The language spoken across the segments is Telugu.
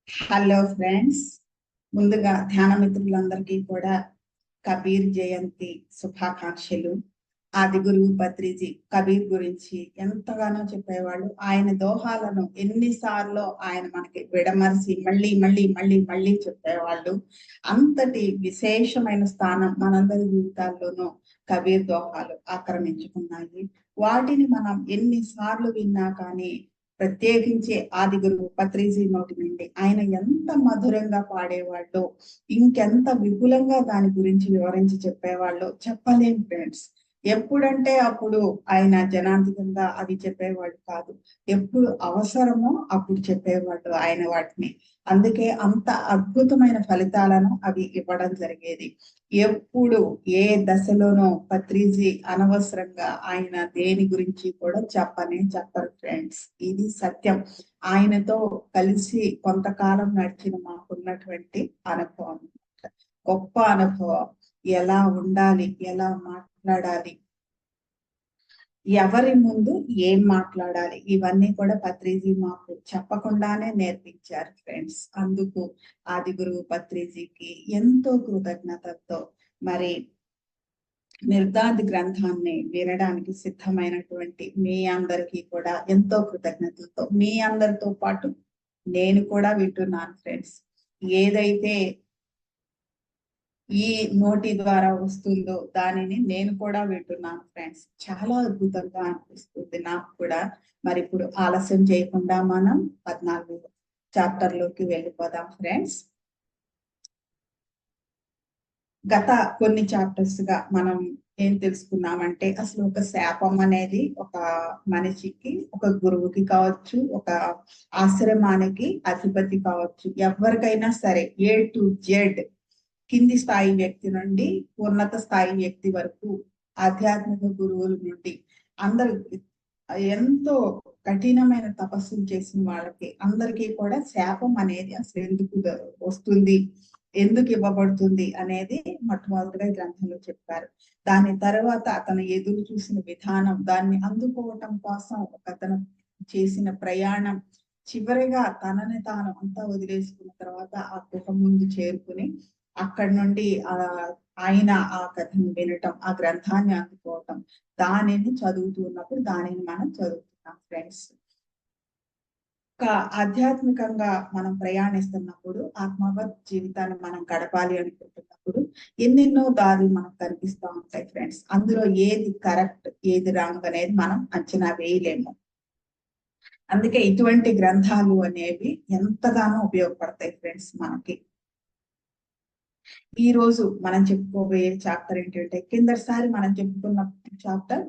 హలో ఫ్రెండ్స్, ముందుగా ధ్యాన మిత్రులందరికీ కూడా కబీర్ జయంతి శుభాకాంక్షలు. ఆది గురువు పత్రిజీ కబీర్ గురించి ఎంతగానో చెప్పేవాళ్ళు. ఆయన దోహాలను ఎన్నిసార్లు ఆయన మనకి విడమర్చి మళ్ళీ మళ్ళీ మళ్ళీ మళ్ళీ చెప్పేవాళ్ళు. అంతటి విశేషమైన స్థానం మనందరి జీవితాల్లోనూ కబీర్ దోహాలు ఆక్రమించుకున్నాయి. వాటిని మనం ఎన్నిసార్లు విన్నా కానీ, ప్రత్యేకించి ఆది గురువు పత్రిజీ నోటి నుండి ఆయన ఎంత మధురంగా పాడేవాళ్ళు, ఇంకెంత విపులంగా దాని గురించి వివరించి చెప్పేవాళ్ళు చెప్పలేం ఫ్రెండ్స్. ఎప్పుడంటే అప్పుడు ఆయన జనాంతికంగా అవి చెప్పేవాడు కాదు. ఎప్పుడు అవసరమో అప్పుడు చెప్పేవాడు ఆయన వాటిని. అందుకే అంత అద్భుతమైన ఫలితాలను అవి ఇవ్వడం జరిగేది. ఎప్పుడు ఏ దశలోనో పత్రిజీ అనవసరంగా ఆయన దేని గురించి కూడా చెప్పరు ఫ్రెండ్స్. ఇది సత్యం. ఆయనతో కలిసి కొంతకాలం నడిచిన మాకున్నటువంటి అనుభవం, గొప్ప అనుభవం. ఎలా ఉండాలి, ఎలా మాట్లాడాలి, ఎవరి ముందు ఏం మాట్లాడాలి, ఇవన్నీ కూడా పత్రిజీ మాకు చెప్పకుండానే నేర్పించారు ఫ్రెండ్స్. అందుకు ఆది గురువు పత్రిజీకి ఎంతో కృతజ్ఞతతో మరి నిర్దాది గ్రంథాన్ని వినడానికి సిద్ధమైనటువంటి మీ అందరికీ కూడా ఎంతో కృతజ్ఞతలతో, మీ అందరితో పాటు నేను కూడా వింటున్నాను ఫ్రెండ్స్. ఏదైతే ఈ నోటి ద్వారా వస్తుందో దానిని నేను కూడా వింటున్నాను ఫ్రెండ్స్. చాలా అద్భుతంగా అనిపిస్తుంది నాకు కూడా. మరి ఇప్పుడు ఆలస్యం చేయకుండా మనం 14 చాప్టర్లోకి వెళ్ళిపోదాం ఫ్రెండ్స్. గత కొన్ని చాప్టర్స్ గా మనం ఏం తెలుసుకున్నామంటే, అసలు ఒక శాపం అనేది ఒక మనిషికి, ఒక గురువుకి కావచ్చు, ఒక ఆశ్రమానికి అధిపతి కావచ్చు, ఎవరికైనా సరే ఏ టు జెడ్, కింది స్థాయి వ్యక్తి నుండి ఉన్నత స్థాయి వ్యక్తి వరకు, ఆధ్యాత్మిక గురువుల నుండి అందరూ ఎంతో కఠినమైన తపస్సులు చేసిన వాళ్ళకి అందరికీ కూడా శాపం అనేది అసలు ఎందుకు వస్తుంది, ఎందుకు ఇవ్వబడుతుంది అనేది మొట్టమొదటిగా ఈ గ్రంథంలో చెప్పారు. దాని తర్వాత అతను ఎదురు చూసిన విధానం, దాన్ని అందుకోవటం కోసం అతను చేసిన ప్రయాణం, చివరిగా తనని తాను అంతా వదిలేసుకున్న తర్వాత ఆ గుహ ముందు చేరుకుని అక్కడి నుండి ఆయన ఆ కథను వినటం, ఆ గ్రంథాన్ని అందుకోవటం, దానిని చదువుతున్నప్పుడు దానిని మనం చదువుతున్నాం ఫ్రెండ్స్. ఆధ్యాత్మికంగా మనం ప్రయాణిస్తున్నప్పుడు, ఆత్మవత్ జీవితాన్ని మనం గడపాలి అనుకుంటున్నప్పుడు ఎన్నెన్నో దారులు మనకు కనిపిస్తూ ఉంటాయి ఫ్రెండ్స్. అందులో ఏది కరెక్ట్, ఏది రాంగ్ అనేది మనం అంచనా వేయలేము. అందుకే ఇటువంటి గ్రంథాలు అనేవి ఎంతగానో ఉపయోగపడతాయి ఫ్రెండ్స్ మనకి. ఈ రోజు మనం చెప్పుకోబోయే చాప్టర్ ఏంటంటే, కిందసారి మనం చెప్పుకున్న చాప్టర్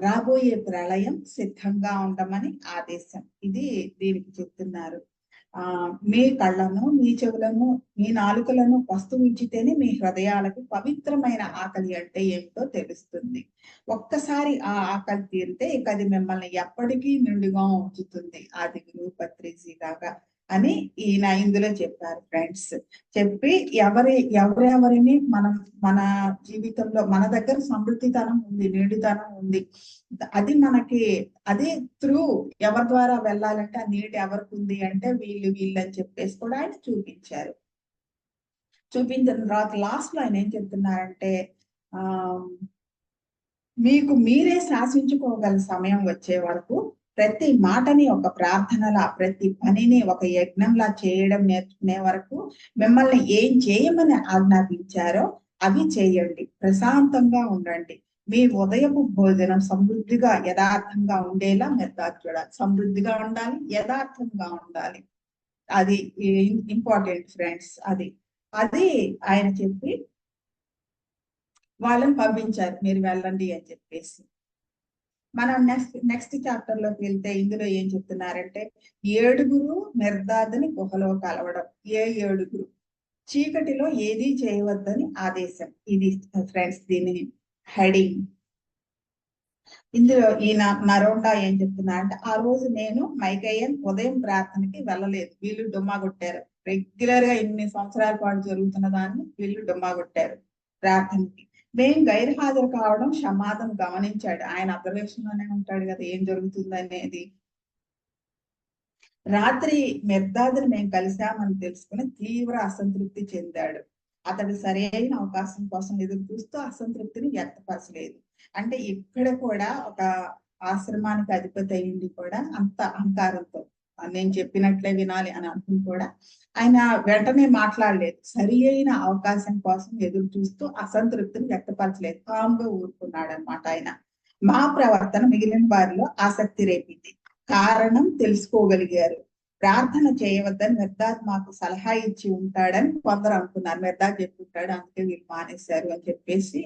రాబోయే ప్రళయం సిద్ధంగా ఉండమని ఆదేశం. ఇది దీనికి చెప్తున్నారు. మీ కళ్ళను, మీ చెవులను, మీ నాలుకలను పస్తు ఉంచితేనే మీ హృదయాలకు పవిత్రమైన ఆకలి అంటే ఏమిటో తెలుస్తుంది. ఒక్కసారి ఆ ఆకలి తీరితే ఇక అది మిమ్మల్ని ఎప్పటికీ నిండుగా ఉంచుతుంది, ఆది గురువు పత్రిజీ లాగా అని ఈయన ఇందులో చెప్పారు ఫ్రెండ్స్. చెప్పి ఎవరెవరిని మనం మన జీవితంలో, మన దగ్గర సమృద్ధితనం ఉంది, నిండుతనం ఉంది, అది మనకి అది త్రూ ఎవరి ద్వారా వెళ్ళాలంటే ఆ నీటి ఎవరికి ఉంది అంటే వీళ్ళు అని చెప్పేసి కూడా ఆయన చూపించారు. చూపించిన తర్వాత లాస్ట్ లో ఆయన ఏం చెప్తున్నారంటే, ఆ మీకు మీరే శాసించుకోగల సమయం వచ్చే వరకు ప్రతి మాటని ఒక ప్రార్థనలా, ప్రతి పనిని ఒక యజ్ఞంలా చేయడం నేర్చుకునే వరకు మిమ్మల్ని ఏం చేయమని ఆజ్ఞాపించారో అవి చేయండి. ప్రశాంతంగా ఉండండి. మీ ఉదయపు భోజనం సమృద్ధిగా యథార్థంగా ఉండేలా మీరు చూడాలి. సమృద్ధిగా ఉండాలి, యథార్థంగా ఉండాలి. అది ఇంపార్టెంట్ ఫ్రెండ్స్. అది అది ఆయన చెప్పి వాళ్ళని పంపించారు, మీరు వెళ్ళండి అని చెప్పేసి. మనం నెక్స్ట్ చాప్టర్ లోకి వెళ్తే ఇందులో ఏం చెప్తున్నారంటే, 7 మిర్దాదుని గుహలో కలవడం. ఏడుగురు చీకటిలో ఏదీ చేయవద్దని ఆదేశం. ఇది ఫ్రెండ్స్ దీని హెడింగ్. ఇందులో ఈయన నరోండా ఏం చెప్తున్నారంటే, ఆ రోజు నేను మైకయ్యన్ ఉదయం ప్రార్థనకి వెళ్ళలేదు. వీళ్ళు డుమ్మా కొట్టారు. రెగ్యులర్ గా ఇన్ని సంవత్సరాల పాటు జరుగుతున్న దాన్ని వీళ్ళు డుమ్మా కొట్టారు ప్రార్థనకి. మేము గైర్హాజరు కావడం షమాదం గమనించాడు. ఆయన అబ్జర్వేషన్ లోనే ఉంటాడు కదా ఏం జరుగుతుంది అనేది. రాత్రి మెర్దాదుని మేము కలిశామని తెలుసుకుని తీవ్ర అసంతృప్తి చెందాడు. అతడు సరైన అవకాశం కోసం ఎదురు చూస్తూ అసంతృప్తిని వ్యక్తపరచలేదు. అంటే ఇక్కడ కూడా ఒక ఆశ్రమానికి అధిపతి అయ్యింది కూడా అంత అహంకారంతో నేను చెప్పినట్లే వినాలి అని అనుకుని కూడా ఆయన వెంటనే మాట్లాడలేదు. సరి అయిన అవకాశం కోసం ఎదురు చూస్తూ అసంతృప్తిని వ్యక్తపరచలేదు. కామ్గా ఊరుకున్నాడు అనమాట ఆయన. మా ప్రవర్తన మిగిలిన వారిలో ఆసక్తి రేపింది. కారణం తెలుసుకోగలిగారు. ప్రార్థన చేయవద్దని మెర్దాద్ మాకు సలహా ఇచ్చి ఉంటాడని కొందరు అనుకున్నారు. మెర్దాద్ చెప్పుంటాడు అందుకే వీళ్ళు మానేశారు అని చెప్పేసి.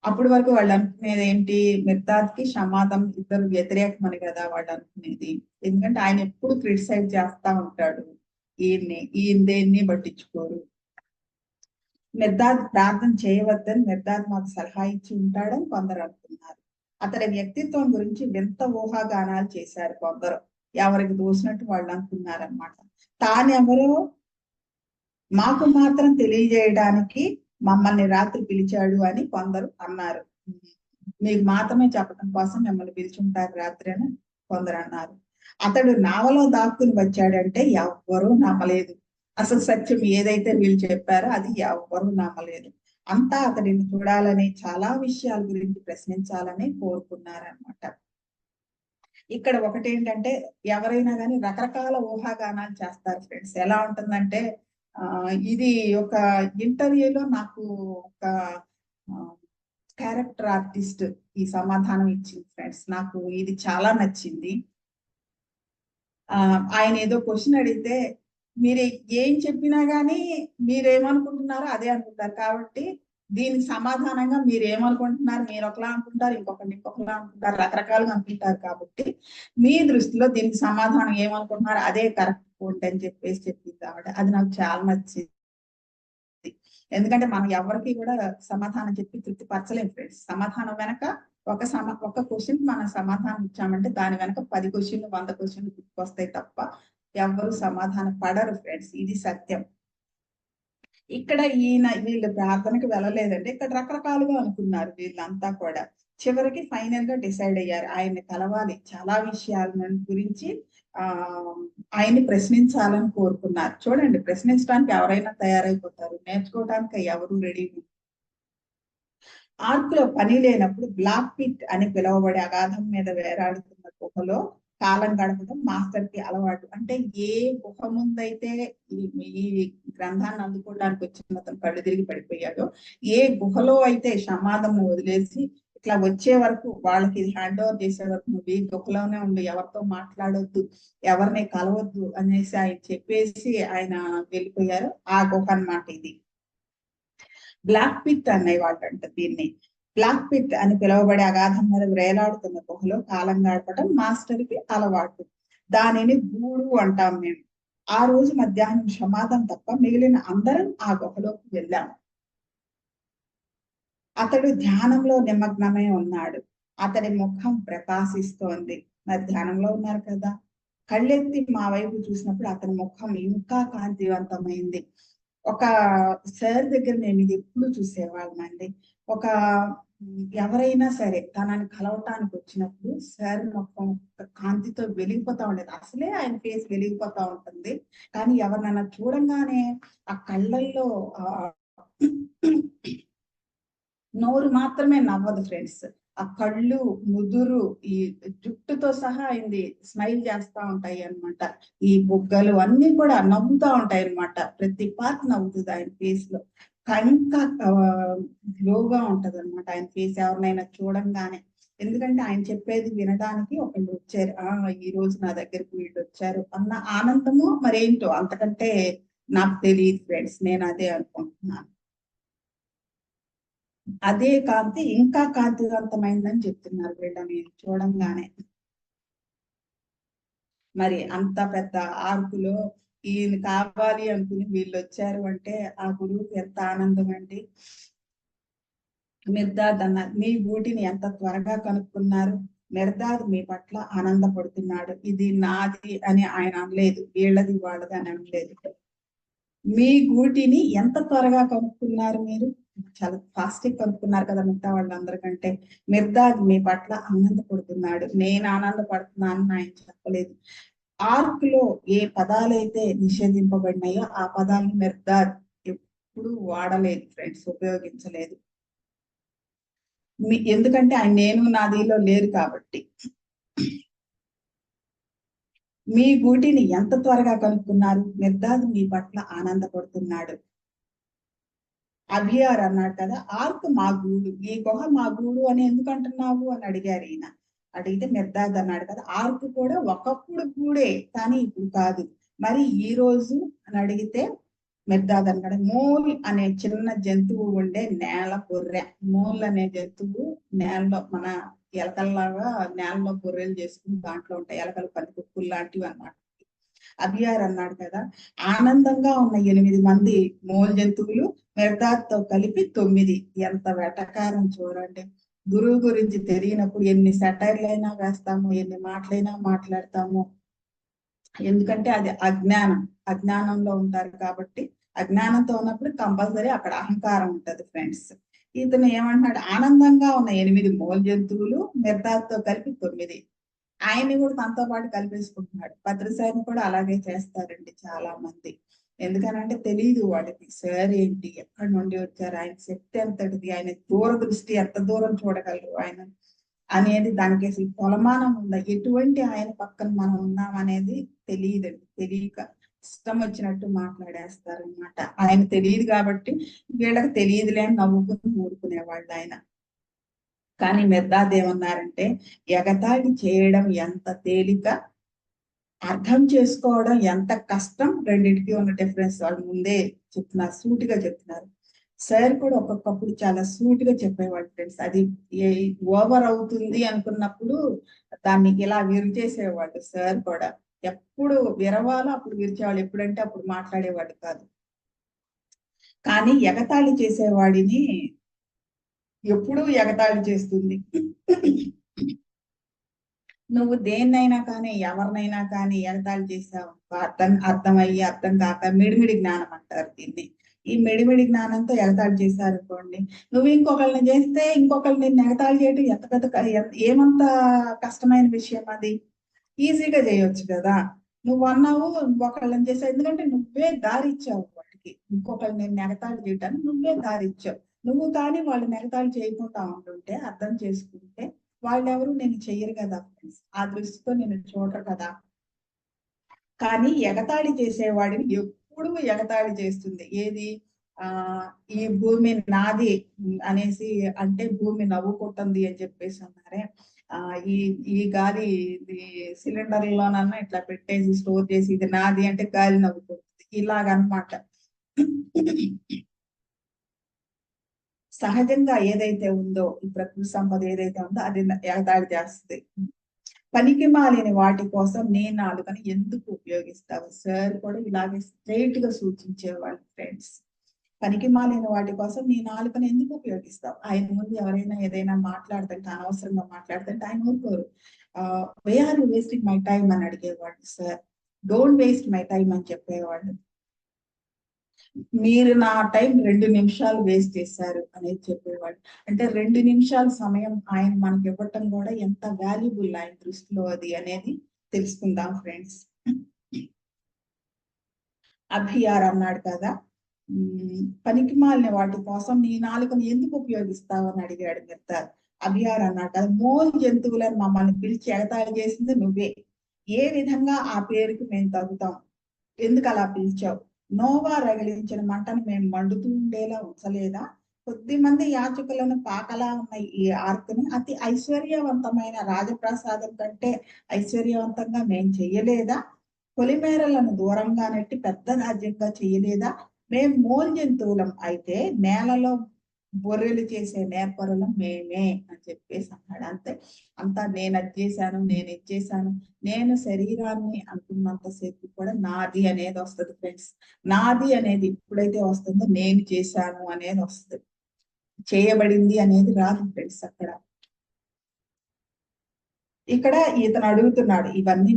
అప్పటి వరకు వాళ్ళు అనుకునేది ఏంటి, మిర్దాద్ కి షమాదం ఇద్దరు వ్యతిరేకమని కదా వాళ్ళు అనుకునేది. ఎందుకంటే ఆయన ఎప్పుడు క్రిటిసైజ్ చేస్తా ఉంటాడు ఈయన దేన్ని పట్టించుకోరు. మిర్దాద్ ప్రార్థన చేయవద్దని మిర్దాద్ మాకు సలహా ఇచ్చి ఉంటాడని కొందరు అనుకున్నారు. అతడి వ్యక్తిత్వం గురించి వింత ఊహాగానాలు చేశారు కొందరు. ఎవరికి దోసినట్టు వాళ్ళు అనుకున్నారనమాట. తానెవరో మాకు మాత్రం తెలియజేయడానికి మమ్మల్ని రాత్రి పిలిచాడు అని కొందరు అన్నారు. మీకు మాత్రమే చెప్పడం కోసం మిమ్మల్ని పిలిచుంటారు రాత్రి అని కొందరు అన్నారు. అతడు నావలో దాక్కుని వచ్చాడంటే ఎవ్వరూ నమ్మలేదు. అసలు సత్యం ఏదైతే వీళ్ళు చెప్పారో అది ఎవ్వరూ నమ్మలేదు. అంతా అతడిని చూడాలని, చాలా విషయాల గురించి ప్రశ్నించాలని కోరుకున్నారనమాట. ఇక్కడ ఒకటి ఏంటంటే ఎవరైనా కానీ రకరకాల ఊహాగానాలు చేస్తారు ఫ్రెండ్స్. ఎలా ఉంటుందంటే ఇది ఒక ఇంటర్వ్యూలో నాకు ఒక క్యారెక్టర్ ఆర్టిస్ట్ ఈ సమాధానం ఇచ్చింది ఫ్రెండ్స్. నాకు ఇది చాలా నచ్చింది. ఆయన ఏదో క్వశ్చన్ అడిగితే మీరు ఏం చెప్పినా గానీ మీరేమనుకుంటున్నారో అదే అనుకుంటారు. కాబట్టి దీనికి సమాధానంగా మీరు ఏమనుకుంటున్నారు, మీరు ఒకలా అనుకుంటారు, ఇంకొకలా అనుకుంటారు, రకరకాలుగా అనుకుంటారు. కాబట్టి మీ దృష్టిలో దీనికి సమాధానం ఏమనుకుంటున్నారు అదే కరెక్ట్ పోండి అని చెప్పేసి చెప్పింది ఆవిడ. అది నాకు చాలా నచ్చింది. ఎందుకంటే మనం ఎవరికి కూడా సమాధానం చెప్పి తృప్తిపరచలేము ఫ్రెండ్స్. సమాధానం వెనక ఒక క్వశ్చన్ మనం సమాధానం ఇచ్చామంటే దాని వెనక 10 క్వశ్చన్లు 100 క్వశ్చన్లు గుర్తుకొస్తాయి తప్ప ఎవ్వరు సమాధానం పడరు ఫ్రెండ్స్. ఇది సత్యం. ఇక్కడ వీళ్ళు ప్రార్థనకి వెళ్ళలేదంటే ఇక్కడ రకరకాలుగా అనుకున్నారు వీళ్ళంతా కూడా. చివరికి ఫైనల్ గా డిసైడ్ అయ్యారు ఆయన్ని కలవాలి, చాలా విషయాల గురించి ఆయన్ని ప్రశ్నించాలని కోరుకున్నారు. చూడండి, ప్రశ్నించడానికి ఎవరైనా తయారైపోతారు, నేర్చుకోవడానికి ఎవరు రెడీ. ఆర్క్ లో పని లేనప్పుడు బ్లాక్ పిట్ అని పిలువబడే అగాధం మీద వేలాడుతున్న గుహలో కాలం గడపడం మాస్టర్ కి అలవాటు. అంటే ఏ గుహ ముందైతే ఈ గ్రంథాన్ని అందుకోవడానికి వచ్చిన అతను కళ్ళు తిరిగి పడిపోయాడో, ఏ గుహలో అయితే సమాధము వదిలేసి ఇట్లా వచ్చే వరకు వాళ్ళకి ఇది హ్యాండ్ ఓవర్ చేసే వరకు నువ్వు ఈ గుహలోనే ఉండి ఎవరితో మాట్లాడొద్దు, ఎవరిని కలవద్దు అనేసి ఆయన చెప్పేసి ఆయన వెళ్ళిపోయారు. ఆ గుహ అన్నమాట ఇది. బ్లాక్ పిట్ అనేవాళ్ళు అంట దీన్ని. బ్లాక్ పిట్ అని పిలువబడే అగాధం మీద వేలాడుతున్న గుహలో కాలం గడపడం మాస్టర్ కి అలవాటు. దానిని గూడు అంటాం మేము. ఆ రోజు మధ్యాహ్నం సమాధం తప్ప మిగిలిన అందరం ఆ గుహలోకి వెళ్ళాము. అతడు ధ్యానంలో నిమగ్నమై ఉన్నాడు. అతడి ముఖం ప్రకాశిస్తోంది. మరి ధ్యానంలో ఉన్నారు కదా. కళ్ళెత్తి మా వైపు చూసినప్పుడు అతని ముఖం ఇంకా కాంతివంతమైంది. ఒక సార్ దగ్గర మేము ఇది ఎప్పుడు చూసేవాళ్ళం అండి. ఒక ఎవరైనా సరే తనని కలవటానికి వచ్చినప్పుడు సార్ ముఖం కాంతితో వెలిగిపోతా ఉండేది. అసలే ఆయన ఫేస్ వెలిగిపోతా ఉంటుంది. కానీ ఎవరినైనా చూడంగానే ఆ కళ్ళల్లో నోరు మాత్రమే నవ్వదు ఫ్రెండ్స్. ఆ కళ్ళు, ముదురు, ఈ జుట్టుతో సహా అయింది స్మైల్ చేస్తా ఉంటాయి అన్నమాట. ఈ బుగ్గలు అన్ని కూడా నవ్వుతా ఉంటాయి అన్నమాట. ప్రతి పార్ట్ నవ్వుతుంది ఆయన ఫేస్ లో. ఇంకా గ్లోగా ఉంటది అనమాట ఆయన ఫేస్ ఎవరినైనా చూడంగానే. ఎందుకంటే ఆయన చెప్పేది వినడానికి ఒకళ్ళు వచ్చారు, ఈ రోజు నా దగ్గరికి వీళ్ళు వచ్చారు అన్న ఆనందము మరేంటో అంతకంటే నాకు తెలియదు ఫ్రెండ్స్. నేను అదే అనుకుంటున్నాను. అదే కాంతి ఇంకా కాంతివంతమైందని చెప్తున్నారు వీళ్ళని చూడంగానే. మరి అంత పెద్ద ఆర్కులో ఈయన కావాలి అనుకుని వీళ్ళు వచ్చారు అంటే ఆ గురువుకి ఎంత ఆనందం అండి. మిర్దాద్ అన్నారు, మీ గూటిని ఎంత త్వరగా కనుక్కున్నారు. మిర్దాద్ మీ పట్ల ఆనందపడుతున్నాడు. ఇది నాది అని ఆయన అనలేదు, వీళ్ళది వాళ్ళది అని అనలేదు. మీ గూటిని ఎంత త్వరగా కనుక్కున్నారు మీరు. చాలా ఫాస్ట్ గా కనుక్కున్నారు కదా మిగతా వాళ్ళందరికంటే. మిర్దాద్ మీ పట్ల ఆనందపడుతున్నాడు. నేను ఆనందపడుతున్నాను ఆయన చెప్పలేదు. ఆర్క్ లో ఏ పదాలైతే నిషేధింపబడినాయో ఆ పదాలను మిర్దాద్ ఎప్పుడు వాడలేదు ఫ్రెండ్స్, ఉపయోగించలేదు. ఎందుకంటే ఆయన నేను నాదిలో లేరు కాబట్టి. మీ గూటిని ఎంత త్వరగా కనుక్కున్నారు, మిర్దాద్ మీ పట్ల ఆనందపడుతున్నాడు. అభియార్ అన్నాడు కదా, ఆర్క్ మా గూడు, ఈ గుహ మా గూడు అని ఎందుకు అంటున్నావు అని అడిగారు ఈయన. అడిగితే మిర్దాద్ అన్నాడు కదా, ఆర్క్ కూడా ఒకప్పుడు గూడే కానీ ఇప్పుడు కాదు, మరి ఈ రోజు అని అడిగితే మిర్దాద్ అన్నాడు, మోల్ అనే చిన్న జంతువు ఉండే నేల బొర్రె. మోల్ అనే జంతువు నేలలో మన ఎలకల్లాగా నేలలో బొర్రెలు చేసుకుని దాంట్లో ఉంటాయి, ఎలకలు పందికొక్కులు లాంటివి అన్నమాట. అభియార్ అన్నాడు కదా, ఆనందంగా ఉన్న 8 మంది మూల జంతువులు మిర్దాద్ తో కలిపి 9. ఎంత వెటకారం చూడండి. గురువు గురించి తెలియనప్పుడు ఎన్ని సెటైర్లైనా వేస్తాము, ఎన్ని మాటలైనా మాట్లాడతాము. ఎందుకంటే అది అజ్ఞానం, అజ్ఞానంలో ఉంటారు కాబట్టి. అజ్ఞానంతో ఉన్నప్పుడు కంపల్సరీ అక్కడ అహంకారం ఉంటది ఫ్రెండ్స్. ఇతను ఏమంటున్నాడు, ఆనందంగా ఉన్న 8 మూల జంతువులు మిర్దాద్ తో కలిపి 9. ఆయన్ని కూడా తనతో పాటు కలిపేసుకుంటున్నాడు. భద్రసాయిని కూడా అలాగే చేస్తారండి చాలా మంది. ఎందుకనంటే తెలియదు వాళ్ళకి సార్ ఏంటి, ఎక్కడి నుండి వచ్చారు, ఆయన శక్తి ఎంతటిది, ఆయన దూరదృష్టి ఎంత దూరం చూడగలరు ఆయన అనేది, దానికి అసలు కొలమానం ఉందా, ఎటువంటి ఆయన పక్కన మనం ఉన్నాం అనేది తెలియదండి. తెలియక ఇష్టం వచ్చినట్టు మాట్లాడేస్తారు అనమాట. ఆయన తెలియదు కాబట్టి వీళ్ళకి తెలియదులే అని నవ్వుకుని ఊరుకునేవాళ్ళు ఆయన. కానీ మిర్దాద్ ఏమన్నారంటే, ఎగతాళి చేయడం ఎంత తేలిక, అర్థం చేసుకోవడం ఎంత కష్టం, రెండింటికి ఉన్న డిఫరెన్స్ వాళ్ళు ముందే చెప్తున్నారు, సూటిగా చెప్తున్నారు. సార్ కూడా ఒక్కొక్కప్పుడు చాలా సూటిగా చెప్పేవాడు ఫ్రెండ్స్. అది ఓవర్ అవుతుంది అనుకున్నప్పుడు దాన్ని ఇలా విరిచేసేవాడు సార్ కూడా. ఎప్పుడు విరవాలో అప్పుడు విరిచేవాళ్ళు, ఎప్పుడంటే అప్పుడు మాట్లాడేవాడు కాదు. కానీ ఎగతాళి చేసేవాడిని ఎప్పుడూ ఎగతాళి చేస్తుంది. నువ్వు దేన్నైనా కానీ ఎవరినైనా కానీ ఎగతాళి చేసావు, అర్థమయ్యి అర్థం కాక మిడిమిడి జ్ఞానం అంటారు దీన్ని. ఈ మిడిమిడి జ్ఞానంతో ఎగతాళి చేశారు అనుకోండి, నువ్వు ఇంకొకరిని చేస్తే ఇంకొకరిని ఎగతాళి చేయటం ఎంత పెద్ద ఏమంత కష్టమైన విషయం అది, ఈజీగా చేయొచ్చు కదా. నువ్వు అన్నావు ఒకళ్ళని చేసావు, ఎందుకంటే నువ్వే దారి ఇచ్చావు వాటికి, ఇంకొకరిని ఎగతాళి చేయటానికి నువ్వే దారి ఇచ్చావు. నువ్వు కానీ వాళ్ళు ఎగతాళి చేయకుండా ఉంటుంటే, అర్థం చేసుకుంటే వాళ్ళెవరు నేను చెయ్యరు కదా ఫ్రెండ్స్, ఆ దృష్టితో నేను చూడరు కదా. కానీ ఎగతాళి చేసేవాడిని ఎప్పుడు ఎగతాళి చేస్తుంది ఏది, ఆ ఈ భూమి నాది అనేసి అంటే భూమి నవ్వుకుంటుంది అని చెప్పేసి అన్నారే. ఈ ఈ గాలి సిలిండర్లోనన్నా ఇట్లా పెట్టేసి స్టోర్ చేసి ఇది నాది అంటే గాలి నవ్వుకుంటుంది, ఇలాగనమాట. సహజంగా ఏదైతే ఉందో, ఈ ప్రకృతి సంపద ఏదైతే ఉందో అది ఎగతాళి చేస్తుంది. పనికి మాలిన వాటి కోసం నీ నాలుకని ఎందుకు ఉపయోగిస్తావు. సార్ కూడా ఇలాగే స్ట్రైట్ గా సూచించేవాళ్ళు ఫ్రెండ్స్. పనికి మాలిన వాటి కోసం నీ నాలుకని ఎందుకు ఉపయోగిస్తావు. ఆయన ముందు ఎవరైనా ఏదైనా మాట్లాడుతుంటే, అనవసరంగా మాట్లాడుతుంటే ఆయన ఊరుకోరు. Why are you wasting my time అని అడిగేవాళ్ళు sir. Don't waste my time అని చెప్పేవాళ్ళు. మీరు నా టైం 2 నిమిషాలు వేస్ట్ చేశారు అనేది చెప్పేవాడు. అంటే 2 నిమిషాల సమయం ఆయన మనకి ఇవ్వటం కూడా ఎంత వాల్యుబుల్ ఆయన దృష్టిలో అది అనేది తెలుసుకుందాం ఫ్రెండ్స్. అభియార్ అన్నాడు కదా, పనికి మాలిన వాటి కోసం నీ నాలుకను ఎందుకు ఉపయోగిస్తావు అని అడిగాడు మిర్దాద్. అభియార్ అన్నాడు కదా, మోల్ జంతువులను మమ్మల్ని పిలిచి ఎగతాళి చేసింది నువ్వే. ఏ విధంగా ఆ పేరుకి మేము తగ్గుతాం, ఎందుకు అలా పిలిచావు. నోవా రగిలించిన మంటను మేము మండుతూ ఉండేలా ఉంచలేదా. కొద్ది మంది యాచకులను పాకలా ఉన్న ఈ ఆర్కుని అతి ఐశ్వర్యవంతమైన రాజప్రసాదం కంటే ఐశ్వర్యవంతంగా మేము చెయ్యలేదా. పొలిమేరలను దూరంగా నెట్టి పెద్ద రాజ్యంగా చెయ్యలేదా. మేము మూల జంతువులం అయితే నేలలో బొర్రెలు చేసే నేర్పరులం మేమే అని చెప్పేసి అన్నాడు. అంతే, అంతా నేను అది చేశాను, నేను ఇది చేశాను, నేను శరీరాన్ని అంటున్నంతసేపు కూడా నాది అనేది వస్తుంది ఫ్రెండ్స్. నాది అనేది ఎప్పుడైతే వస్తుందో నేను చేశాను అనేది వస్తుంది, చేయబడింది అనేది రాదు ఫ్రెండ్స్ అక్కడ. ఇక్కడ ఇతను అడుగుతున్నాడు, ఇవన్నీ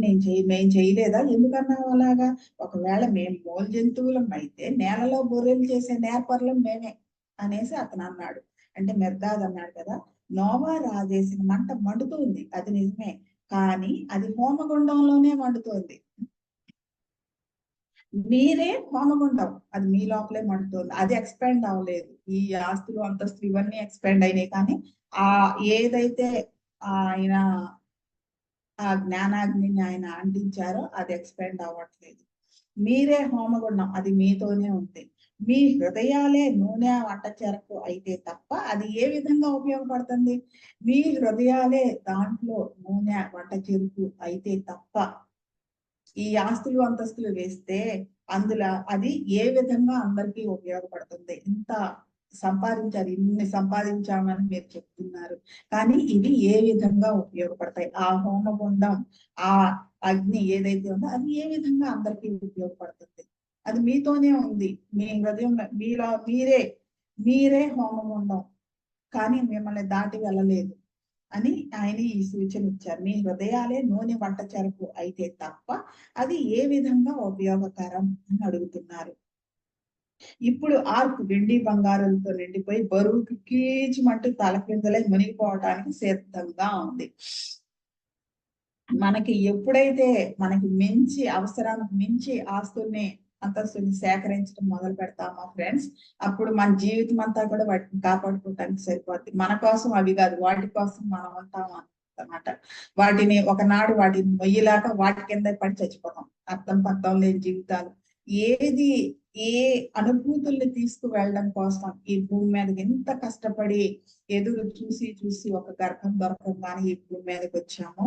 మేము చేయలేదా, ఎందుకన్నావు అలాగా. ఒకవేళ మేము మూల జంతువులం అయితే నేలలో బొర్రెలు చేసే నేర్పరులం మేమే అనేసి అతను అన్నాడు. అంటే మిర్దాద్ అన్నాడు కదా, నోవా రాజేసిన మంట మండుతుంది అది నిజమే, కానీ అది హోమగుండంలోనే మండుతోంది. మీరే హోమగుండం, అది మీ లోపలే మండుతుంది, అది ఎక్స్పాండ్ అవ్వలేదు. ఈ ఆస్తులు అంతస్తులు ఇవన్నీ ఎక్స్పాండ్ అయినాయి, కానీ ఆ ఏదైతే ఆయన ఆ జ్ఞానాగ్నిని ఆయన అంటించారో అది ఎక్స్పాండ్ అవ్వట్లేదు. మీరే హోమగుండం, అది మీతోనే ఉంది. మీ హృదయాలే నూనె వంట చెరకు అయితే తప్ప అది ఏ విధంగా ఉపయోగపడుతుంది? మీ హృదయాలే దాంట్లో నూనె వంట చెరుకు అయితే తప్ప ఈ ఆస్తులు అంతస్తులు వేస్తే అందులో అది ఏ విధంగా అందరికీ ఉపయోగపడుతుంది? ఇంత సంపాదించారు, ఇన్ని సంపాదించామని మీరు చెప్తున్నారు, కానీ ఇవి ఏ విధంగా ఉపయోగపడతాయి? ఆ హోమగుండం, ఆ అగ్ని ఏదైతే ఉందో అది ఏ విధంగా అందరికీ ఉపయోగపడుతుంది? అది మీతోనే ఉంది, మీ హృదయంలో మీలో మీరే, మీరే హోమగుండం, కానీ మిమ్మల్ని దాటి వెళ్ళలేదు అని ఆయన ఈ సూచన ఇచ్చారు. మీ హృదయాలే నూనె వంట చెరకు అయితే తప్ప అది ఏ విధంగా ఉపయోగకరం అని అడుగుతున్నారు. ఇప్పుడు ఆర్క్ వెండి బంగారంతో నిండిపోయి బరువుకి కీచుమంటూ తలకిందులై మునిగిపోవటానికి సిద్ధంగా ఉంది. మనకి ఎప్పుడైతే మనకి మించి అవసరానికి మించి ఆస్తుల్ని అంతస్తుని సేకరించడం మొదలు పెడతామో ఫ్రెండ్స్, అప్పుడు మన జీవితం అంతా కూడా వాటిని కాపాడుకోవటానికి సరిపోద్ది. మన కోసం అవి కాదు, వాటి కోసం మనం ఉంటాం అన్నమాట. వాటిని ఒకనాడు వాటిని మొయ్యలాగా వాటి కింద పడి చచ్చిపోతాం. అర్థం పర్థం లేని జీవితాలు. ఏది ఏ అనుభూతుల్ని తీసుకువెళ్ళడం కోసం ఈ భూమి మీద ఎంత కష్టపడి ఎదురు చూసి చూసి ఒక గర్భం దొరకంగానే ఈ భూమి మీదకి వచ్చామో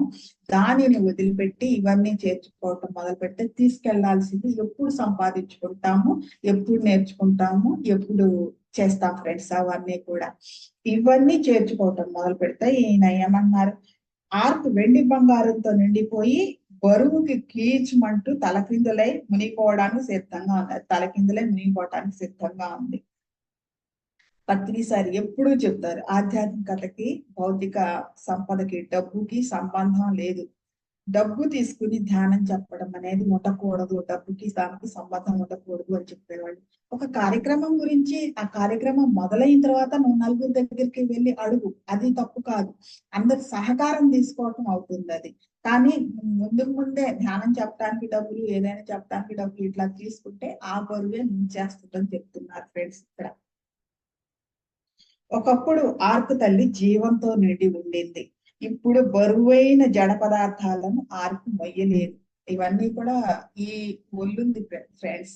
దానిని వదిలిపెట్టి ఇవన్నీ చేర్చుకోవటం మొదలు పెడితే తీసుకెళ్లాల్సింది ఎప్పుడు సంపాదించుకుంటాము, ఎప్పుడు నేర్చుకుంటాము, ఎప్పుడు చేస్తాం ఫ్రెండ్స్ అవన్నీ కూడా. ఇవన్నీ చేర్చుకోవటం మొదలు పెడితే ఈయన ఏమన్నారు? ఆర్క్ వెండి బంగారంతో నిండిపోయి బరువుకి కీచుమంటూ తలకిందులై మునిగిపోవడానికి సిద్ధంగా ఉంది. తలకిందులై మునిగిపోవడానికి సిద్ధంగా ఉంది. పత్రిసారి ఎప్పుడూ చెప్తారు, ఆధ్యాత్మికతకి భౌతిక సంపదకి డబ్బుకి సంబంధం లేదు. డబ్బు తీసుకుని ధ్యానం చెప్పడం అనేది ఉండకూడదు, డబ్బుకి దానికి సంబంధం ఉండకూడదు అని చెప్పేవాళ్ళు. ఒక కార్యక్రమం గురించి ఆ కార్యక్రమం మొదలైన తర్వాత నువ్వు నలుగురి దగ్గరికి వెళ్ళి అడుగు, అది తప్పు కాదు. అందరి సహకారం తీసుకోవటం అవుతుంది అది. కానీ ముందు ముందే ధ్యానం చెప్పడానికి డబ్బులు, ఏదైనా చెప్పడానికి డబ్బులు ఇట్లా తీసుకుంటే ఆ బరువే ముంచేస్తుందని చెప్తున్నారు ఫ్రెండ్స్ ఇక్కడ. ఒకప్పుడు ఆర్క్ తల్లి జీవంతో నిండి ఉండింది. ఇప్పుడు బరువైన జడ పదార్థాలను ఆర్క్ మొయ్యలేదు. ఇవన్నీ కూడా ఈ ఒళ్ళుంది ఫ్రెండ్స్,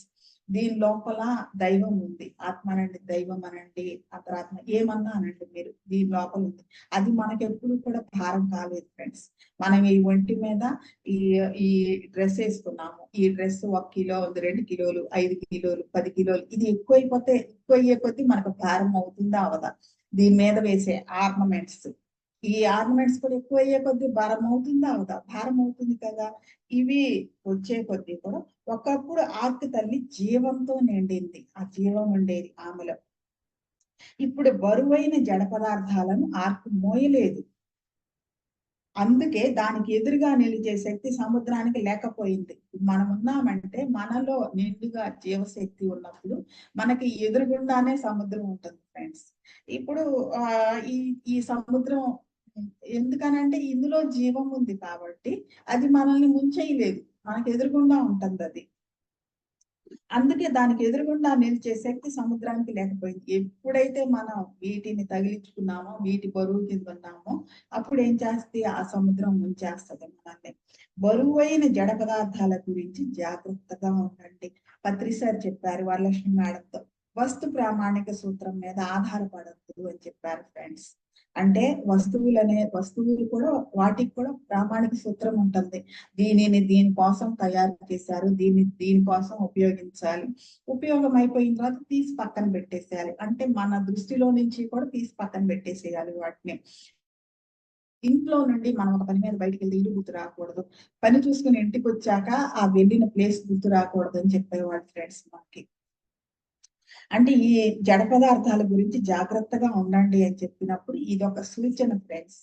దీని లోపల దైవం ఉంది. ఆత్మ అనండి, దైవం అనండి, అంతరాత్మ ఏమన్నా అనండి మీరు, దీని లోపల ఉంది. అది మనకి ఎప్పుడు కూడా భారం కాలేదు ఫ్రెండ్స్. మనం ఈ ఒంటి మీద ఈ ఈ డ్రెస్ వేసుకున్నాము. ఈ డ్రెస్ 1 కిలో ఉంది, 2 కిలోలు, 5 కిలోలు, 10 కిలోలు, ఇది ఎక్కువ అయ్యే కొద్దీ మనకు భారం అవుతుందా అవదా? దీని మీద వేసే ఆర్నమెంట్స్, ఈ ఆర్నమెంట్స్ కూడా ఎక్కువ అయ్యే కొద్దీ భారం అవుతుందా అవదా? భారం అవుతుంది కదా. ఇవి వచ్చే కొద్దీ కూడా ఒకప్పుడు ఆర్క్ తల్లి జీవంతో నిండింది, ఆ జీవం ఉండేది ఆమెలో. ఇప్పుడు బరువైన జడ పదార్థాలను ఆర్క్ మోయలేదు. అందుకే దానికి ఎదురుగా నిలిచే శక్తి సముద్రానికి లేకపోయింది. మనం ఉన్నామంటే మనలో నిండుగా జీవశక్తి ఉన్నప్పుడు మనకి ఎదురుగుండానే సముద్రం ఉంటుంది ఫ్రెండ్స్. ఇప్పుడు ఈ ఈ సముద్రం ఎందుకనంటే ఇందులో జీవం ఉంది కాబట్టి అది మనల్ని ముంచేయలేదు, మనకి ఎదురుగుండా ఉంటుంది అది. అందుకే దానికి ఎదురుగుండా నిలిచే శక్తి సముద్రానికి లేకపోయింది. ఎప్పుడైతే మనం వీటిని తగిలించుకున్నామో, వీటి బరువు కింద ఉన్నామో, అప్పుడు ఏం చేస్తే ఆ సముద్రం ముంచేస్తుంది మనల్ని. బరువైన జడ పదార్థాల గురించి జాగ్రత్తగా ఉండండి. పత్రిసారి చెప్పారు వరలక్ష్మి మేడంతో. వస్తు ప్రామాణిక సూత్రం మీద ఆధారపడద్దు అని చెప్పారు ఫ్రెండ్స్. అంటే వస్తువులు కూడా వాటికి కూడా ప్రామాణిక సూత్రం ఉంటుంది. దీనిని దీనికోసం తయారు చేశారు, దీనికోసం ఉపయోగించాలి, ఉపయోగం అయిపోయిన తర్వాత తీసి పక్కన పెట్టేసేయాలి. అంటే మన దృష్టిలో నుంచి కూడా తీసి పక్కన పెట్టేసేయాలి వాటిని. ఇంట్లో నుండి మనం ఒక పని మీద బయటికి వెళ్తే ఇల్లు గుర్తు రాకూడదు, పని చూసుకుని ఇంటికి వచ్చాక ఆ వెళ్ళిన ప్లేస్ గుర్తు రాకూడదు అని చెప్పేవాడు ఫ్రెండ్స్ మనకి. అంటే ఈ జడ పదార్థాల గురించి జాగ్రత్తగా ఉండండి అని చెప్పినప్పుడు ఇది ఒక సూచన ఫ్రెండ్స్.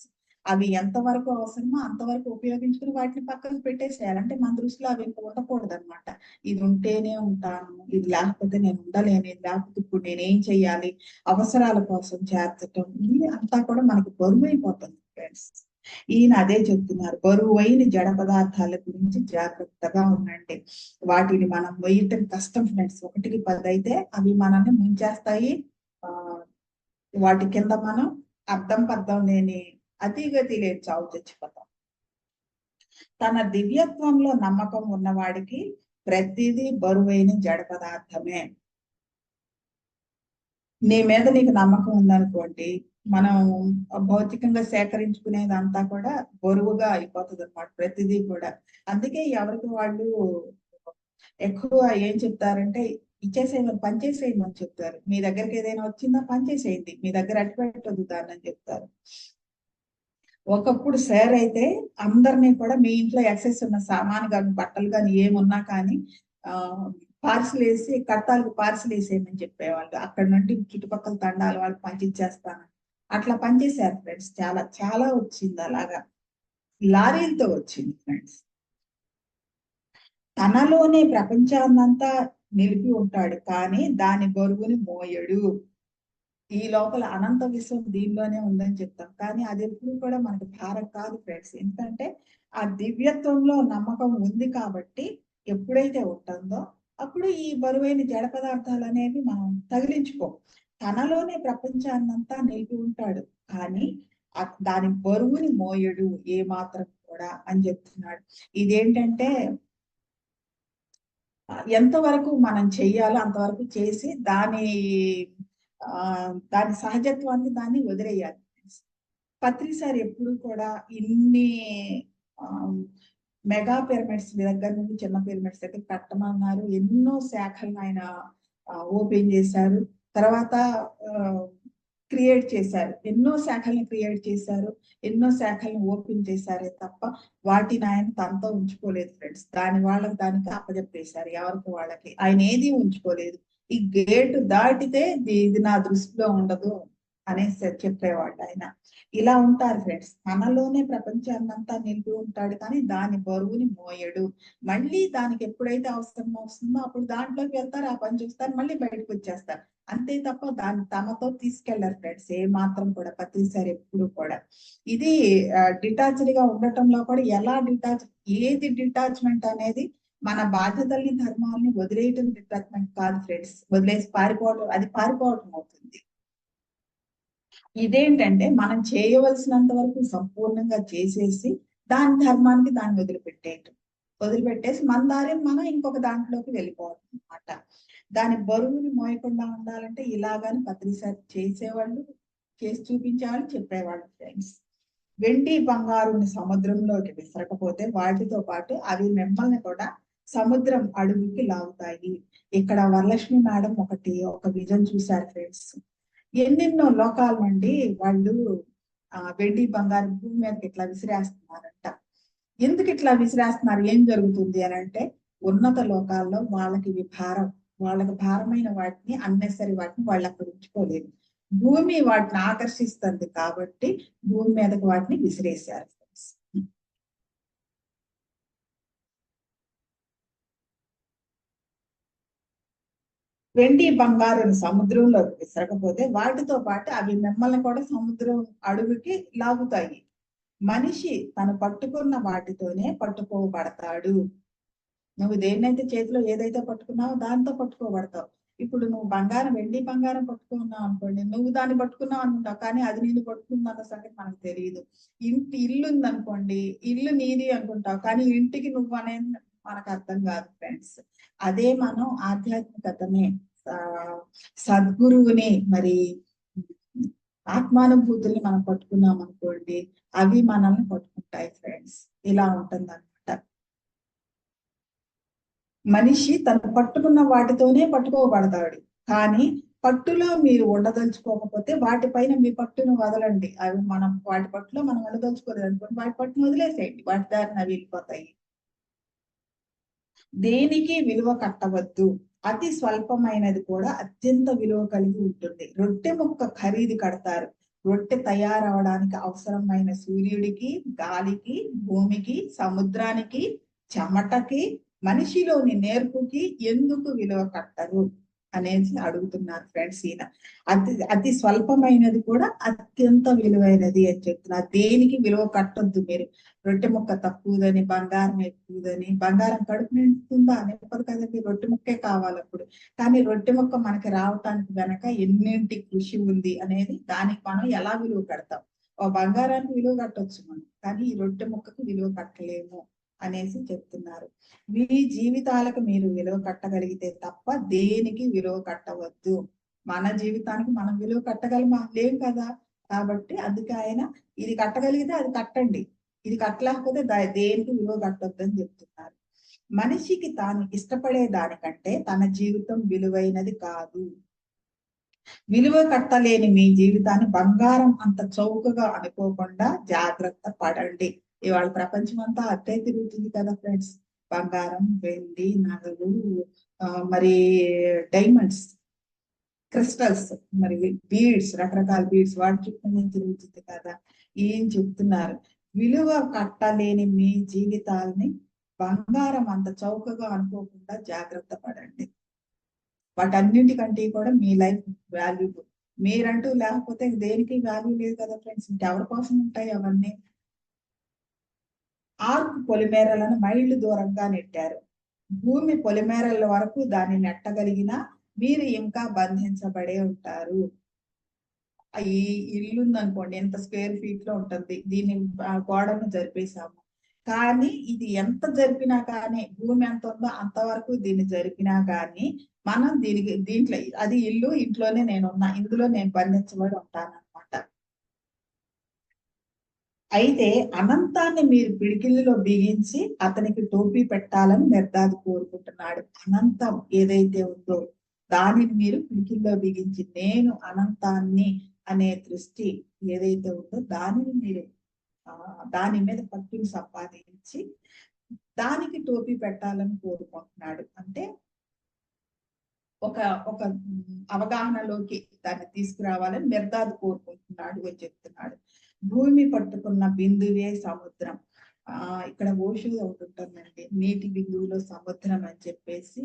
అవి ఎంతవరకు అవసరమో అంతవరకు ఉపయోగించుకుని వాటిని పక్కన పెట్టేసేయాలి. అంటే మన దృష్టిలో అవి ఇంకా ఉండకూడదు అనమాట. ఇది ఉంటేనే ఉంటాను, ఇది లేకపోతే నేను ఉండలేను, ఇది లేకపోతే ఇప్పుడు నేనేం చెయ్యాలి, అవసరాల కోసం చేర్చటం, ఇది అంతా కూడా మనకి బరువు అయిపోతుంది ఫ్రెండ్స్. ఈయన అదే చెప్తున్నారు, బరువైన జడ పదార్థాల గురించి జాగ్రత్తగా ఉండండి. వాటిని మనం మొయ్యటం కష్టం ఫ్రెండ్స్. 1కి 10 అయితే అవి మనల్ని ముంచేస్తాయి. ఆ వాటి కింద మనం అర్థం పర్థం లేని అతిగతి లేని చావు చచ్చిపోతాం. తన దివ్యత్వంలో నమ్మకం ఉన్నవాడికి ప్రతిదీ బరువైన జడ పదార్థమే. నీ మీద నీకు నమ్మకం ఉందనుకోండి, మనం భౌతికంగా సేకరించుకునేదంతా కూడా బరువుగా అయిపోతుంది అనమాట, ప్రతిదీ కూడా. అందుకే ఎవరికి వాళ్ళు ఎక్కువ ఏం చెప్తారంటే, ఇచ్చేసేయమని, పని చేసేయమని చెప్తారు. మీ దగ్గరికి ఏదైనా వచ్చిందా, పని చేసేయండి, మీ దగ్గర అట్టి పెట్టొద్దు దాన్ని అని చెప్తారు. ఒకప్పుడు సార్ అయితే అందరినీ కూడా మీ ఇంట్లో ఎక్సెస్ ఉన్న సామాను కానీ, బట్టలు కానీ ఏమున్నా కానీ పార్సిల్ వేసి, కట్టాలకు పార్సిల్ వేసేయమని చెప్పేవాళ్ళు. అక్కడ నుండి చుట్టుపక్కల తండాల వాళ్ళు పంచిచ్చేస్తాను. అట్లా పనిచేశారు ఫ్రెండ్స్. చాలా చాలా వచ్చింది అలాగా, లారీలతో వచ్చింది ఫ్రెండ్స్. తనలోనే ప్రపంచాన్నంతా నిలిపి ఉంటాడు, కానీ దాని బరువుని మోయడు. ఈ లోపల అనంత విశ్వం దీనిలోనే ఉందని చెప్తాం, కానీ అది ఎప్పుడు కూడా మనకు భారం కాదు ఫ్రెండ్స్. ఎందుకంటే ఆ దివ్యత్వంలో నమ్మకం ఉంది కాబట్టి ఎప్పుడైతే ఉంటుందో అప్పుడు ఈ బరువైన జడ పదార్థాలు అనేవి మనం తగిలించుకోం. తనలోనే ప్రపంచాన్నంతా నిలిపి ఉంటాడు, కానీ దాని బరువుని మోయడు ఏ మాత్రం కూడా అని చెప్తున్నాడు. ఇదేంటంటే ఎంతవరకు మనం చెయ్యాలో అంతవరకు చేసి దాని సహజత్వాన్ని దాన్ని వదిలేయాలి. పత్రి సార్ ఎప్పుడు కూడా ఇన్ని మెగా పిరమిడ్స్ దగ్గర నుండి చిన్న పిరమిడ్స్ దగ్గర కట్టమన్నారు. ఎన్నో శాఖలను ఆయన ఓపెన్ చేశారు. తర్వాత క్రియేట్ చేశారు, ఎన్నో శాఖల్ని క్రియేట్ చేశారు, ఎన్నో శాఖల్ని ఓపెన్ చేశారే తప్ప వాటిని ఆయన తనతో ఉంచుకోలేదు ఫ్రెండ్స్. దానికి అప్పచెప్పేశారు ఎవరికి వాళ్ళకి. ఆయన ఏది ఉంచుకోలేదు. ఈ గేటు దాటితే ఇది నా దృష్టిలో ఉండదు అనేసి చెప్పేవాళ్ళు ఆయన. ఇలా ఉంటారు ఫ్రెండ్స్. మనలోనే ప్రపంచాన్నంతా నిలిపి ఉంటాడు, కానీ దాని బరువుని మోయడు. మళ్ళీ దానికి ఎప్పుడైతే అవసరం వస్తుందో అప్పుడు దాంట్లోకి వెళ్తారు, ఆ పని చూస్తారు, మళ్ళీ బయటకు వచ్చేస్తారు. అంతే తప్ప దాన్ని తమతో తీసుకెళ్లరు ఫ్రెండ్స్ ఏ మాత్రం కూడా. ప్రతిసారి ఎప్పుడు కూడా ఇది డిటాచ్డ్ గా ఉండటంలో కూడా ఎలా ఏది డిటాచ్మెంట్ అనేది మన బాధ్యతల్ని ధర్మాలని వదిలేయటం డిటాచ్మెంట్ కాదు ఫ్రెండ్స్. వదిలేసి పారిపోవడం, అది పారిపోవటం అవుతుంది. ఇదేంటంటే మనం చేయవలసినంత వరకు సంపూర్ణంగా చేసేసి దాని ధర్మానికి దాన్ని వదిలిపెట్టేసి మన దారిని మనం ఇంకొక దాంట్లోకి వెళ్ళిపోవడం అనమాట. దాని బరువుని మోయకుండా ఉండాలంటే ఇలాగని పత్రిసారి చేసేవాళ్ళు, చేసి చూపించేవాళ్ళు, చెప్పేవాళ్ళు ఫ్రెండ్స్. వెండి బంగారుని సముద్రంలోకి విసరకపోతే వాటితో పాటు అవి మిమ్మల్ని కూడా సముద్రం అడుగుకి లాగుతాయి. ఇక్కడ వరలక్ష్మి మేడం ఒక విజన్ చూశారు ఫ్రెండ్స్. ఎన్నెన్నో లోకాల నుండి వాళ్ళు వెండి బంగారం భూమి మీదకి ఇట్లా విసిరేస్తున్నారంట. ఎందుకు ఇట్లా విసిరేస్తున్నారు, ఏం జరుగుతుంది అని అంటే, ఉన్నత లోకాల్లో వాళ్ళకి భారమైన వాటిని, అన్నెసరి వాటిని వాళ్ళు అక్కడ ఉంచుకోలేదు. భూమి వాటిని ఆకర్షిస్తుంది కాబట్టి భూమి మీదకి వాటిని విసిరేశారు. వెండి బంగారం సముద్రంలో విసరకపోతే వాటితో పాటు అవి మిమ్మల్ని కూడా సముద్రం అడుగుకి లాగుతాయి. మనిషి తను పట్టుకున్న వాటితోనే పట్టుకోబడతాడు. నువ్వు దేన్నైతే చేతిలో ఏదైతే పట్టుకున్నావో దాంతో పట్టుకోబడతావు. ఇప్పుడు నువ్వు వెండి బంగారం పట్టుకున్నావు అనుకోండి, నువ్వు దాన్ని పట్టుకున్నావు అనుకుంటావు, కానీ అది నేను పట్టుకున్న సంగతి మనకు తెలియదు. ఇల్లు ఉందనుకోండి, ఇల్లు నీది అనుకుంటావు, కానీ ఇంటికి నువ్వు అనేది మనకు అర్థం కాదు ఫ్రెండ్స్. అదే మనం ఆధ్యాత్మికతని, సద్గురువుని, మరి ఆత్మానుభూతుల్ని మనం పట్టుకున్నాం అనుకోండి, అవి మనల్ని పట్టుకుంటాయి ఫ్రెండ్స్. ఇలా ఉంటుంది అనమాట. మనిషి తను పట్టుకున్న వాటితోనే పట్టుకోబడతాడు, కానీ పట్టులో మీరు ఉండదలుచుకోకపోతే వాటిపైన మీ పట్టును వదలండి. అవి వాటి పట్టులో మనం ఉండదలుచుకోలేదు అనుకోండి, వాటి పట్టును వదిలేసేయండి, వాటి దారిన వెళ్ళిపోతాయి. దేనికి విలువ కట్టవద్దు. అతి స్వల్పమైనది కూడా అత్యంత విలువ కలిగి ఉంటుంది. రొట్టె ముక్క ఖరీదు కడతారు. రొట్టె తయారవడానికి అవసరమైన సూర్యుడికి, గాలికి, భూమికి, సముద్రానికి, చెమటకి, మనిషిలోని నేర్పుకి ఎందుకు విలువ కట్టరు? అనేసి అడుగుతున్నారు ఫ్రెండ్స్. ఈయన అతి స్వల్పమైనది కూడా అత్యంత విలువైనది అని చెప్తున్నారు. దేనికి విలువ కట్టొద్దు మీరు. రొట్టె ముక్క తక్కువదని, బంగారం ఎక్కువదని. బంగారం కడుపు నిండుతుందా నింపదు కదండి, రొట్టె ముక్కే కావాలి అప్పుడు. కానీ రొట్టె ముక్క మనకి రావటానికి వెనక ఎన్నింటి కృషి ఉంది అనేది దానికి మనం ఎలా విలువ కడతాం. ఓ బంగారానికి విలువ కట్టొచ్చు మనం, కానీ ఈ రొట్టె ముక్కకు విలువ కట్టలేము అనేసి చెప్తున్నారు. మీ జీవితాలకు మీరు విలువ కట్టగలిగితే తప్ప దేనికి విలువ కట్టవద్దు. మన జీవితానికి మనం విలువ కట్టగలమా? లేం కదా. కాబట్టి అందుకే ఆయన ఇది కట్టగలిగితే అది కట్టండి, ఇది కట్టలేకపోతే దేనికి విలువ కట్టొద్దు అని చెప్తున్నారు. మనిషికి తాను ఇష్టపడే దానికంటే తన జీవితం విలువైనది కాదు. విలువ కట్టలేని మీ జీవితాన్ని బంగారం అంత చౌకగా అనుకోకుండా జాగ్రత్త పడండి. ఇవాళ ప్రపంచం అంతా అట్టే తిరుగుతుంది కదా ఫ్రెండ్స్. బంగారం, వెండి, నగలు, మరి డైమండ్స్, క్రిస్టల్స్, మరి బీడ్స్, రకరకాల బీడ్స్ వాటి చుట్టూ తిరుగుతుంది కదా. ఏం చెప్తున్నారు? విలువ కట్టలేని మీ జీవితాల్ని బంగారం అంత చౌకగా అనుకోకుండా జాగ్రత్త పడండి. వాటన్నింటికంటే కూడా మీ లైఫ్ వాల్యూబుల్. మీరంటూ లేకపోతే దేనికి వాల్యూ లేదు కదా ఫ్రెండ్స్. ఇంకెవరి కోసం ఉంటాయి అవన్నీ? ఆర్క్ పొలిమేరలను మైళ్ళు దూరంగా నెట్టారు. భూమి పొలిమేరల వరకు దాన్ని నెట్టగలిగినా మీరు ఇంకా బంధించబడే ఉంటారు. ఈ ఇల్లు ఉందనుకోండి, ఎంత స్క్వేర్ ఫీట్ లో ఉంటుంది, దీన్ని గోడను జరిపేశాము. కానీ ఇది ఎంత జరిపినా కానీ, భూమి ఎంత ఉందో అంతవరకు దీన్ని జరిపినా కానీ మనం దీంట్లో అది ఇల్లు, ఇంట్లోనే నేనున్నా, ఇందులో నేను బంధించబడి ఉంటానన్నమాట. అయితే అనంతాన్ని మీరు పిడికిలిలో బిగించి అతనికి టోపీ పెట్టాలని నిర్ధారి కోరుకుంటున్నాడు. అనంతం ఏదైతే ఉందో దానిని మీరు పిడికిల్లో బిగించి, నేను అనంతాన్ని అనే దృష్టి ఏదైతే ఉందో దానిని మీరు దాని మీద పట్టుని సంపాదించి దానికి టోపీ పెట్టాలని కోరుకుంటున్నాడు. అంటే ఒక ఒక అవగాహనలోకి దాన్ని తీసుకురావాలని నిర్ధారి కోరుకుంటున్నాడు అని చెప్తున్నాడు. భూమి పట్టుకున్న బిందువే సముద్రం. ఇక్కడ ఓషు ఒకటి ఉంటుందండి, నీటి బిందువులో సముద్రం అని చెప్పేసి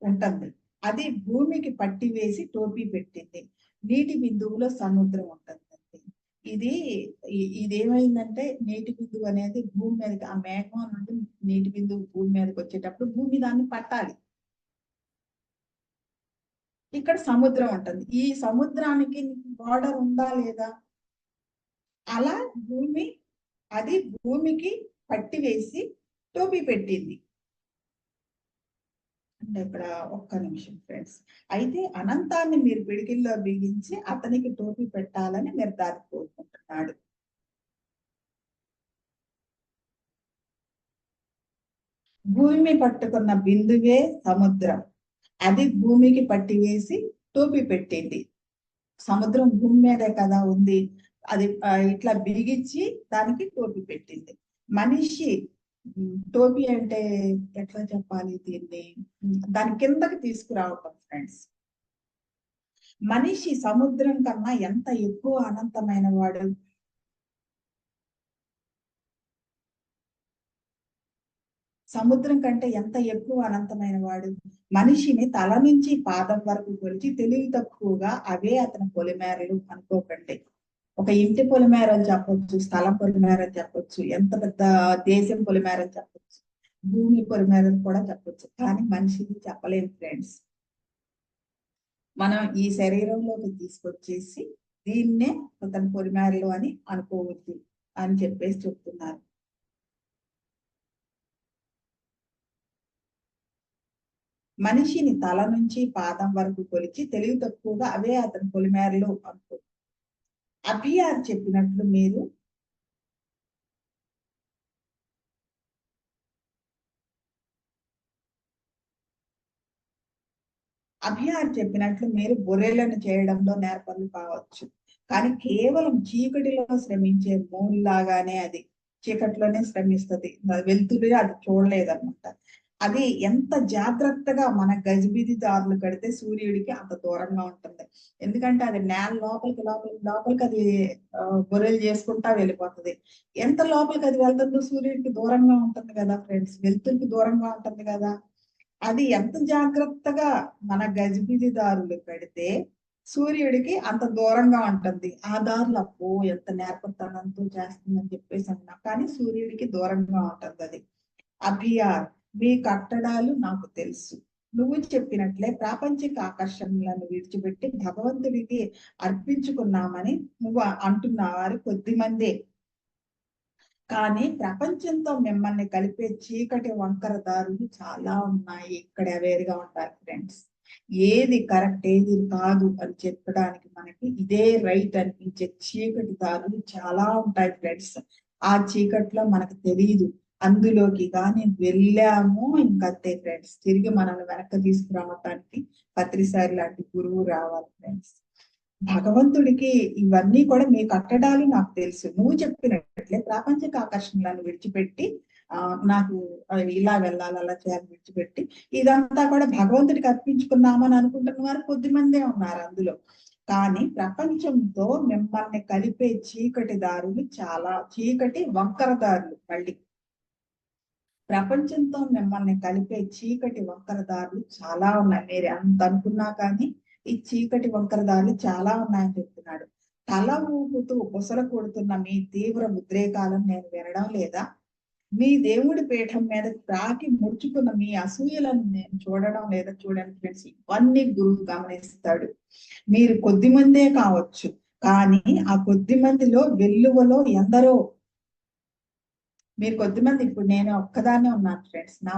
ఉంటుంది. అది భూమికి పట్టి వేసి టోపీ పెట్టింది. నీటి బిందువులో సముద్రం ఉంటుందండి. ఇదేమైందంటే నీటి బిందువు అనేది భూమి మీదకి, ఆ మేఘం నుండి నీటి బిందువు భూమి మీదకి వచ్చేటప్పుడు భూమి దాన్ని పట్టాలి. ఇక్కడ సముద్రం ఉంటుంది. ఈ సముద్రానికి బార్డర్ ఉందా లేదా? అలా అది భూమికి పట్టి వేసి టోపీ పెట్టింది. అంటే ఇక్కడ ఒక్క నిమిషం ఫ్రెండ్స్. అయితే అనంతాన్ని మీరు పిడికిల్లో బిగించి అతనికి టోపీ పెట్టాలని నిర్ధారి కోరుకుంటున్నాడు. భూమి పట్టుకున్న బిందువే సముద్రం. అది భూమికి పట్టివేసి టోపీ పెట్టింది. సముద్రం భూమి మీదే కదా ఉంది, అది ఇట్లా బిగించి దానికి టోపీ పెట్టింది. మనిషి టోపీ అంటే ఎట్లా చెప్పాలి దీన్ని, దాని కిందకి తీసుకురావటం ఫ్రెండ్స్. మనిషి సముద్రం కన్నా ఎంత ఎక్కువ అనంతమైన వాడు. సముద్రం కంటే ఎంత ఎక్కువ అనంతమైన వాడు. మనిషిని తల నుంచి పాదం వరకు కొలిచి తెలివి తక్కువగా అవే అతని పొలిమేరలు అనుకోకండి. ఒక ఇంటి పొలిమేర అని చెప్పొచ్చు, స్థలం పొలిమేర అని చెప్పొచ్చు, ఎంత పెద్ద దేశం పొలిమేర అని చెప్పొచ్చు, భూమి పొలిమేర కూడా చెప్పొచ్చు. కానీ మనిషిని చెప్పలేము ఫ్రెండ్స్. మనం ఈ శరీరంలోకి తీసుకొచ్చేసి దీన్నే అతని పొలిమేరలు అని అనుకోవద్దు అని చెప్పేసి చెప్తున్నారు. మనిషిని తల నుంచి పాదం వరకు కొలిచి తెలివి తక్కువగా అవే అతని పొలిమేరలు అనుకో. అభియార్ చెప్పినట్లు మీరు బొర్రెలను చేయడంలో నేర్పరులు కావచ్చు, కానీ కేవలం చీకటిలో శ్రమించే మూల్లాగానే అది చీకటిలోనే శ్రమిస్తుంది, వెలుతురు అది చూడలేదన్నమాట. అది ఎంత జాగ్రత్తగా మన గజిబిజి దారులు కడితే సూర్యుడికి అంత దూరంగా ఉంటుంది. ఎందుకంటే అది నేల లోపలికి అది గొర్రెలు చేసుకుంటా వెళ్ళిపోతుంది. ఎంత లోపలికి అది వెళ్తుందో సూర్యుడికి దూరంగా ఉంటుంది కదా ఫ్రెండ్స్, వెలుతురికి దూరంగా ఉంటుంది కదా. అది ఎంత జాగ్రత్తగా మన గజిబిజిదారులు పెడితే సూర్యుడికి అంత దూరంగా ఉంటుంది. ఆ దారులు అప్పో ఎంత నేర్పతనంతో చేస్తుందని చెప్పేసి అన్నా, కానీ సూర్యుడికి దూరంగా ఉంటుంది అది. అభియార్, మీ కట్టడాలు నాకు తెలుసు. నువ్వు చెప్పినట్లే ప్రాపంచిక ఆకర్షణలను విడిచిపెట్టి భగవంతుడికి అర్పించుకున్నామని నువ్వు అంటున్న వారు కొద్ది మందే, కానీ ప్రపంచంతో మిమ్మల్ని కలిపే చీకటి వంకర దారులు చాలా ఉన్నాయి. ఇక్కడ అవేర్గా ఉంటారు ఫ్రెండ్స్. ఏది కరెక్ట్ ఏది కాదు అని చెప్పడానికి మనకి ఇదే రైట్ అనిపించే చీకటి దారులు చాలా ఉంటాయి ఫ్రెండ్స్. ఆ చీకట్లో మనకు తెలియదు, అందులోకి కానీ వెళ్ళాము ఇంకంతే ఫ్రెండ్స్. తిరిగి మనల్ని వెనక్కి తీసుకురావటానికి పత్రిసారి లాంటి గురువు రావాలి ఫ్రెండ్స్. భగవంతుడికి ఇవన్నీ కూడా మీ కట్టడాలు నాకు తెలుసు. నువ్వు చెప్పినట్లే ప్రాపంచిక ఆకర్షణలను విడిచిపెట్టి నాకు ఇలా వెళ్ళాలి అలా చేయాలి విడిచిపెట్టి ఇదంతా కూడా భగవంతుడికి అర్పించుకున్నామని అనుకుంటున్న వారు కొద్ది మందే ఉన్నారు అందులో. కానీ ప్రపంచంతో మిమ్మల్ని కలిపే చీకటి దారులు చాలా, చీకటి వంకర దారులు. మళ్ళీ ప్రపంచంతో మిమ్మల్ని కలిపే చీకటి వంకర దారులు చాలా ఉన్నాయి. మీరు ఎంత అనుకున్నా కానీ ఈ చీకటి వంకర దారులు చాలా ఉన్నాయని చెప్తున్నాడు. తల ఊపుతూ బుసలు కొడుతున్న మీ తీవ్ర ఉద్రేకాలను నేను వినడం లేదా? మీ దేవుడి పీఠం మీద తాకి ముడుచుకున్న మీ అసూయలను నేను చూడడం లేదా? చూడండి ఫ్రెండ్స్, ఇవన్నీ గురువు గమనిస్తాడు. మీరు కొద్ది మందే కావచ్చు, కానీ ఆ కొద్ది మందిలో వెల్లువలో ఎందరో. మీరు కొద్దిమంది, ఇప్పుడు నేను ఒక్కదాన్నే ఉన్నాను ఫ్రెండ్స్. నా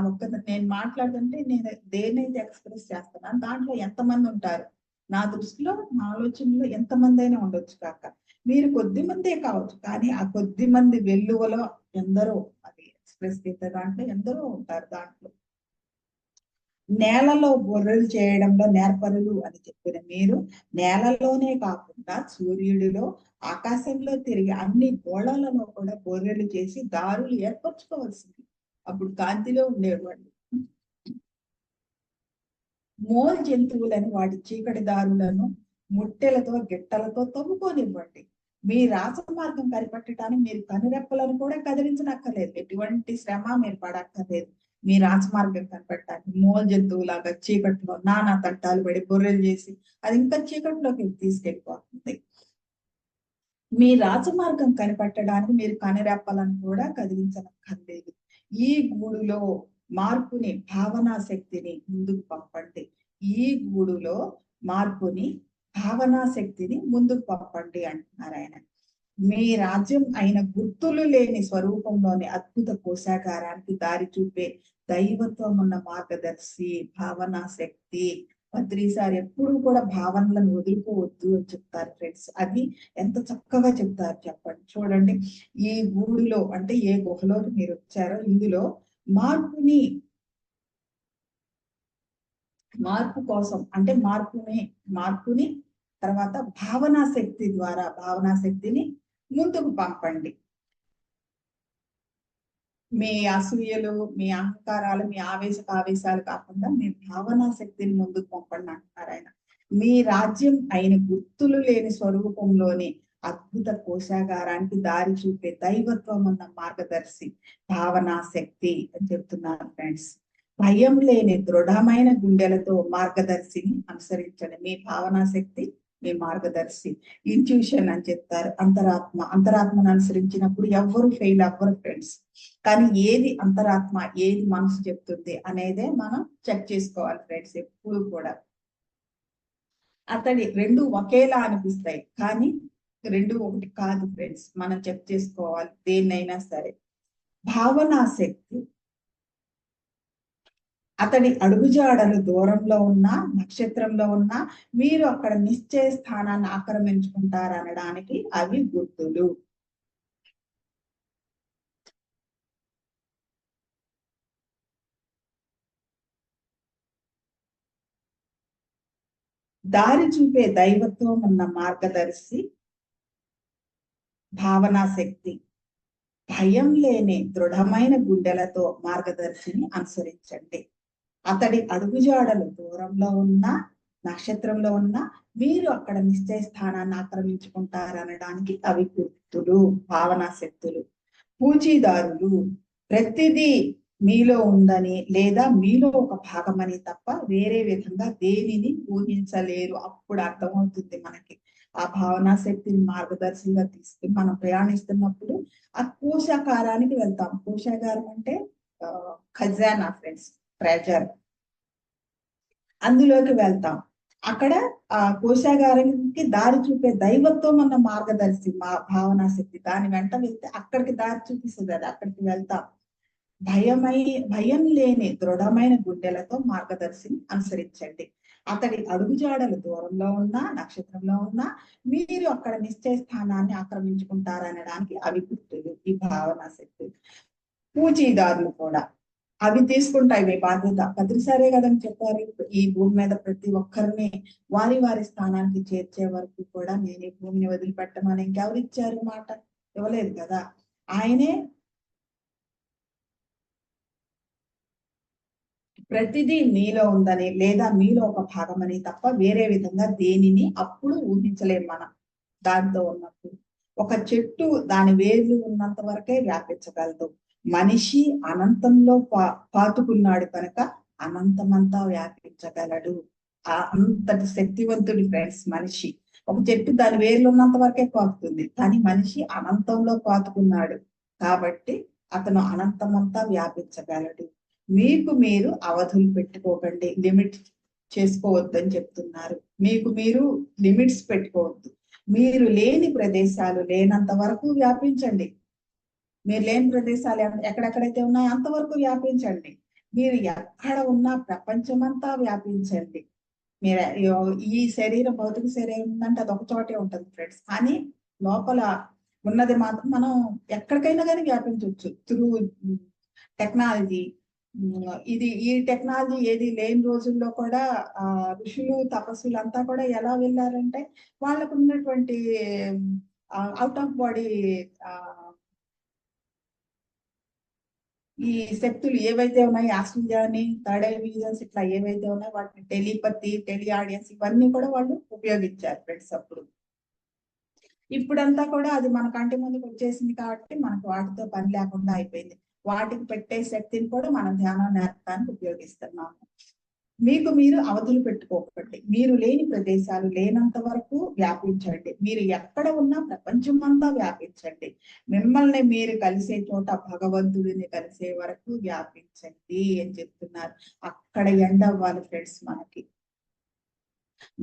నేను మాట్లాడుతుంటే నేను దేన్నైతే ఎక్స్ప్రెస్ చేస్తున్నాను దాంట్లో ఎంతమంది ఉంటారు? నా దృష్టిలో, నా ఆలోచనలో ఎంతమంది అయినా ఉండొచ్చు కాక. మీరు కొద్ది మందే కావచ్చు, కానీ ఆ కొద్ది మంది వెల్లువలో ఎందరో, అది ఎక్స్ప్రెస్ చేసే దాంట్లో ఎందరో ఉంటారు. దాంట్లో నేలలో బొర్రెలు చేయడంలో నేర్పరులు అని చెప్పిన మీరు నేలలోనే కాకుండా సూర్యుడిలో, ఆకాశంలో తిరిగి అన్ని గోళాలలో కూడా బొర్రెలు చేసి దారులు ఏర్పరచుకోవాల్సింది. అప్పుడు కాంతిలో ఉండేవాళ్ళు. మోల్ జంతువులని వాటి చీకటి దారులను ముట్టెలతో గిట్టలతో తవ్వుకోనివ్వండి. మీ రాజమార్గం కనిపెట్టడానికి మీరు కనురెప్పలను కూడా కదిలించనక్కర్లేదు. ఎటువంటి శ్రమ మీరు పడక్కర్లేదు. మీ రాజమార్గం కనిపెట్టడానికి మోల్ జంతువులాగా చీకట్లో నానా తట్టాలు పడి బొర్రెలు చేసి అది ఇంకా చీకట్లోకి తీసుకెళ్ళిపోతుంది. మీ రాజమార్గం కనిపెట్టడానికి మీరు కనురెప్పలను కూడా కదిలించనక్కర్లేదు. ఈ గూడులో మార్పుని, భావనా శక్తిని ముందుకు పంపండి. ఈ గూడులో మార్పుని, భావనా శక్తిని ముందుకు పంపండి అంటున్నారు ఆయన. మీ రాజ్యం అయిన గుర్తులు లేని స్వరూపంలోని అద్భుత కోశాగారానికి దారి చూపే దైవత్వం ఉన్న మార్గదర్శి భావనా శక్తి. పత్రిసారి ఎప్పుడు కూడా భావనలను వదులుకోవద్దు అని చెప్తారు ఫ్రెండ్స్. అది ఎంత చక్కగా చెప్తారు చెప్పండి. చూడండి, ఈ గూడులో అంటే ఏ గుహలోకి మీరు వచ్చారో ఇందులో మార్పు కోసం అంటే మార్పుని తర్వాత భావనా శక్తి ద్వారా భావనా శక్తిని ముందుకు పంపండి. మీ అసూయలు, మీ అహంకారాలు, మీ ఆవేశాలు కాకుండా మీ భావనా శక్తిని ముందుకు పంపండి అంటున్నారు ఆయన. మీ రాజ్యం అయిన గుర్తులు లేని స్వరూపంలోని అద్భుత కోశాగారానికి దారి చూపే దైవత్వం ఉన్న మార్గదర్శి భావనా శక్తి అని చెప్తున్నారు ఫ్రెండ్స్. భయం లేని దృఢమైన గుండెలతో మార్గదర్శిని అనుసరించండి. మీ భావనా శక్తి మీ మార్గదర్శి. ఇంట్యూషన్ అని చెప్తారు. అంతరాత్మను అనుసరించినప్పుడు ఎవ్వరు ఫెయిల్ అవ్వరు ఫ్రెండ్స్. కానీ ఏది అంతరాత్మ, ఏది మనసు చెప్తుంది అనేదే మనం చెక్ చేసుకోవాలి ఫ్రెండ్స్. ఎప్పుడు కూడా అతడి రెండు ఒకేలా అనిపిస్తాయి, కానీ రెండు ఒకటి కాదు ఫ్రెండ్స్. మనం చెక్ చేసుకోవాలి దేన్నైనా సరే. భావనా శక్తి అతడి అడుగుజాడలు దూరంలో ఉన్నా, నక్షత్రంలో ఉన్నా మీరు అక్కడ నిశ్చయ స్థానాన్ని ఆక్రమించుకుంటారనడానికి అవి గుర్తులు. దారి చూపే దైవత్వం ఉన్న మార్గదర్శి భావనా శక్తి. భయం లేని దృఢమైన గుండెలతో మార్గదర్శిని అనుసరించండి. అతడి అడుగుజాడలు దూరంలో ఉన్నా, నక్షత్రంలో ఉన్నా మీరు అక్కడ నిశ్చయ స్థానాన్ని ఆక్రమించుకుంటారనడానికి అవి గుర్తులు, భావనా శక్తులు. పూచీదారులు ప్రతిదీ మీలో ఉందని లేదా మీలో ఒక భాగమని తప్ప వేరే విధంగా దేనిని ఊహించలేరు. అప్పుడు అర్థమవుతుంది మనకి. ఆ భావనా శక్తిని మార్గదర్శిగా తీసుకుని మనం ప్రయాణిస్తున్నప్పుడు ఆ కోశాగారానికి వెళ్తాం. కోశాగారం అంటే ఖజానా ఫ్రెండ్స్, ట్రెజర్. అందులోకి వెళ్తాం. అక్కడ ఆ కోశాగారానికి దారి చూపే దైవత్వం అన్న మార్గదర్శి మా భావనా శక్తి. దాని వెంట వెళ్తే అక్కడికి దారి చూపిస్తుంది. అది అక్కడికి వెళ్తాం. భయం లేని దృఢమైన గుండెలతో మార్గదర్శిని అనుసరించండి. అతడి అడుగుజాడలు దూరంలో ఉన్నా, నక్షత్రంలో ఉన్నా మీరు అక్కడ నిశ్చయ స్థానాన్ని ఆక్రమించుకుంటారనడానికి అవి గుర్తులు, ఈ భావనా శక్తి. పూచీదారులు కూడా అవి తీసుకుంటాయి మీ బాధ్యత. ప్రతిసారే కదని చెప్పారు, ఈ భూమి మీద ప్రతి ఒక్కరిని వారి వారి స్థానానికి చేర్చే వరకు కూడా నేను ఈ భూమిని వదిలిపెట్టమని ఇంకెవరు ఇచ్చారు మాట? ఇవ్వలేదు కదా. ఆయనే ప్రతిదీ మీలో ఉందని లేదా మీలో ఒక భాగమని తప్ప వేరే విధంగా దేనిని అప్పుడు ఊహించలేం మనం. దాంతో ఉన్నప్పుడు ఒక చెట్టు దాని వేర్లు ఉన్నంత వరకే వ్యాపించగలదు. మనిషి అనంతంలో పాతుకున్నాడు కనుక అనంతమంతా వ్యాపించగలడు. అంతటి శక్తివంతుడి ఫ్రెండ్స్ మనిషి. ఒక చెట్టు దాని వేర్లు ఉన్నంత వరకే పాకుతుంది, కానీ మనిషి అనంతంలో పాతుకున్నాడు కాబట్టి అతను అనంతమంతా వ్యాపించగలడు. మీకు మీరు అవధులు పెట్టుకోకండి, లిమిట్ చేసుకోవద్దని చెప్తున్నారు. మీకు మీరు లిమిట్స్ పెట్టుకోవద్దు. మీరు లేని ప్రదేశాలు లేనంత వరకు వ్యాపించండి. మీరు లేని ప్రదేశాలు ఎక్కడెక్కడైతే ఉన్నాయో అంతవరకు వ్యాపించండి. మీరు ఎక్కడ ఉన్నా ప్రపంచమంతా వ్యాపించండి. మీరు ఈ శరీరం, భౌతిక శరీరం ఉందంటే అది ఒక చోటే ఉంటుంది ఫ్రెండ్స్, కానీ లోపల ఉన్నది మాత్రం మనం ఎక్కడికైనా కానీ వ్యాపించవచ్చు త్రూ టెక్నాలజీ. ఈ టెక్నాలజీ ఏది లేని రోజుల్లో కూడా ఋషులు తపస్సులు అంతా కూడా ఎలా వెళ్ళారంటే వాళ్ళకు ఉన్నటువంటి అవుట్ ఆఫ్ బాడీ ఈ శక్తులు ఏవైతే ఉన్నాయో, ఆస్ట్రేలియాని, థర్డ్ ఐ విజన్స్ ఇట్లా ఏవైతే ఉన్నాయో వాటిని టెలిపతి, టెలి ఆడియన్స్ ఇవన్నీ కూడా వాళ్ళు ఉపయోగించారు ఫ్రెండ్స్ అప్పుడు. ఇప్పుడంతా కూడా అది మన కంటి ముందుకు వచ్చేసింది కాబట్టి మనకు వాటితో పని లేకుండా అయిపోయింది. వాటికి పెట్టే శక్తిని కూడా మనం ధ్యానం నేర్పడానికి ఉపయోగిస్తున్నాము. మీకు మీరు అవధులు పెట్టుకోకండి. మీరు లేని ప్రదేశాలు లేనంత వరకు వ్యాపించండి. మీరు ఎక్కడ ఉన్నా ప్రపంచం అంతా వ్యాపించండి. మిమ్మల్ని మీరు కలిసే చోట భగవంతుడిని కలిసే వరకు వ్యాపించండి అని చెప్తున్నారు. అక్కడ ఎండ్ అవ్వాలి ఫ్రెండ్స్.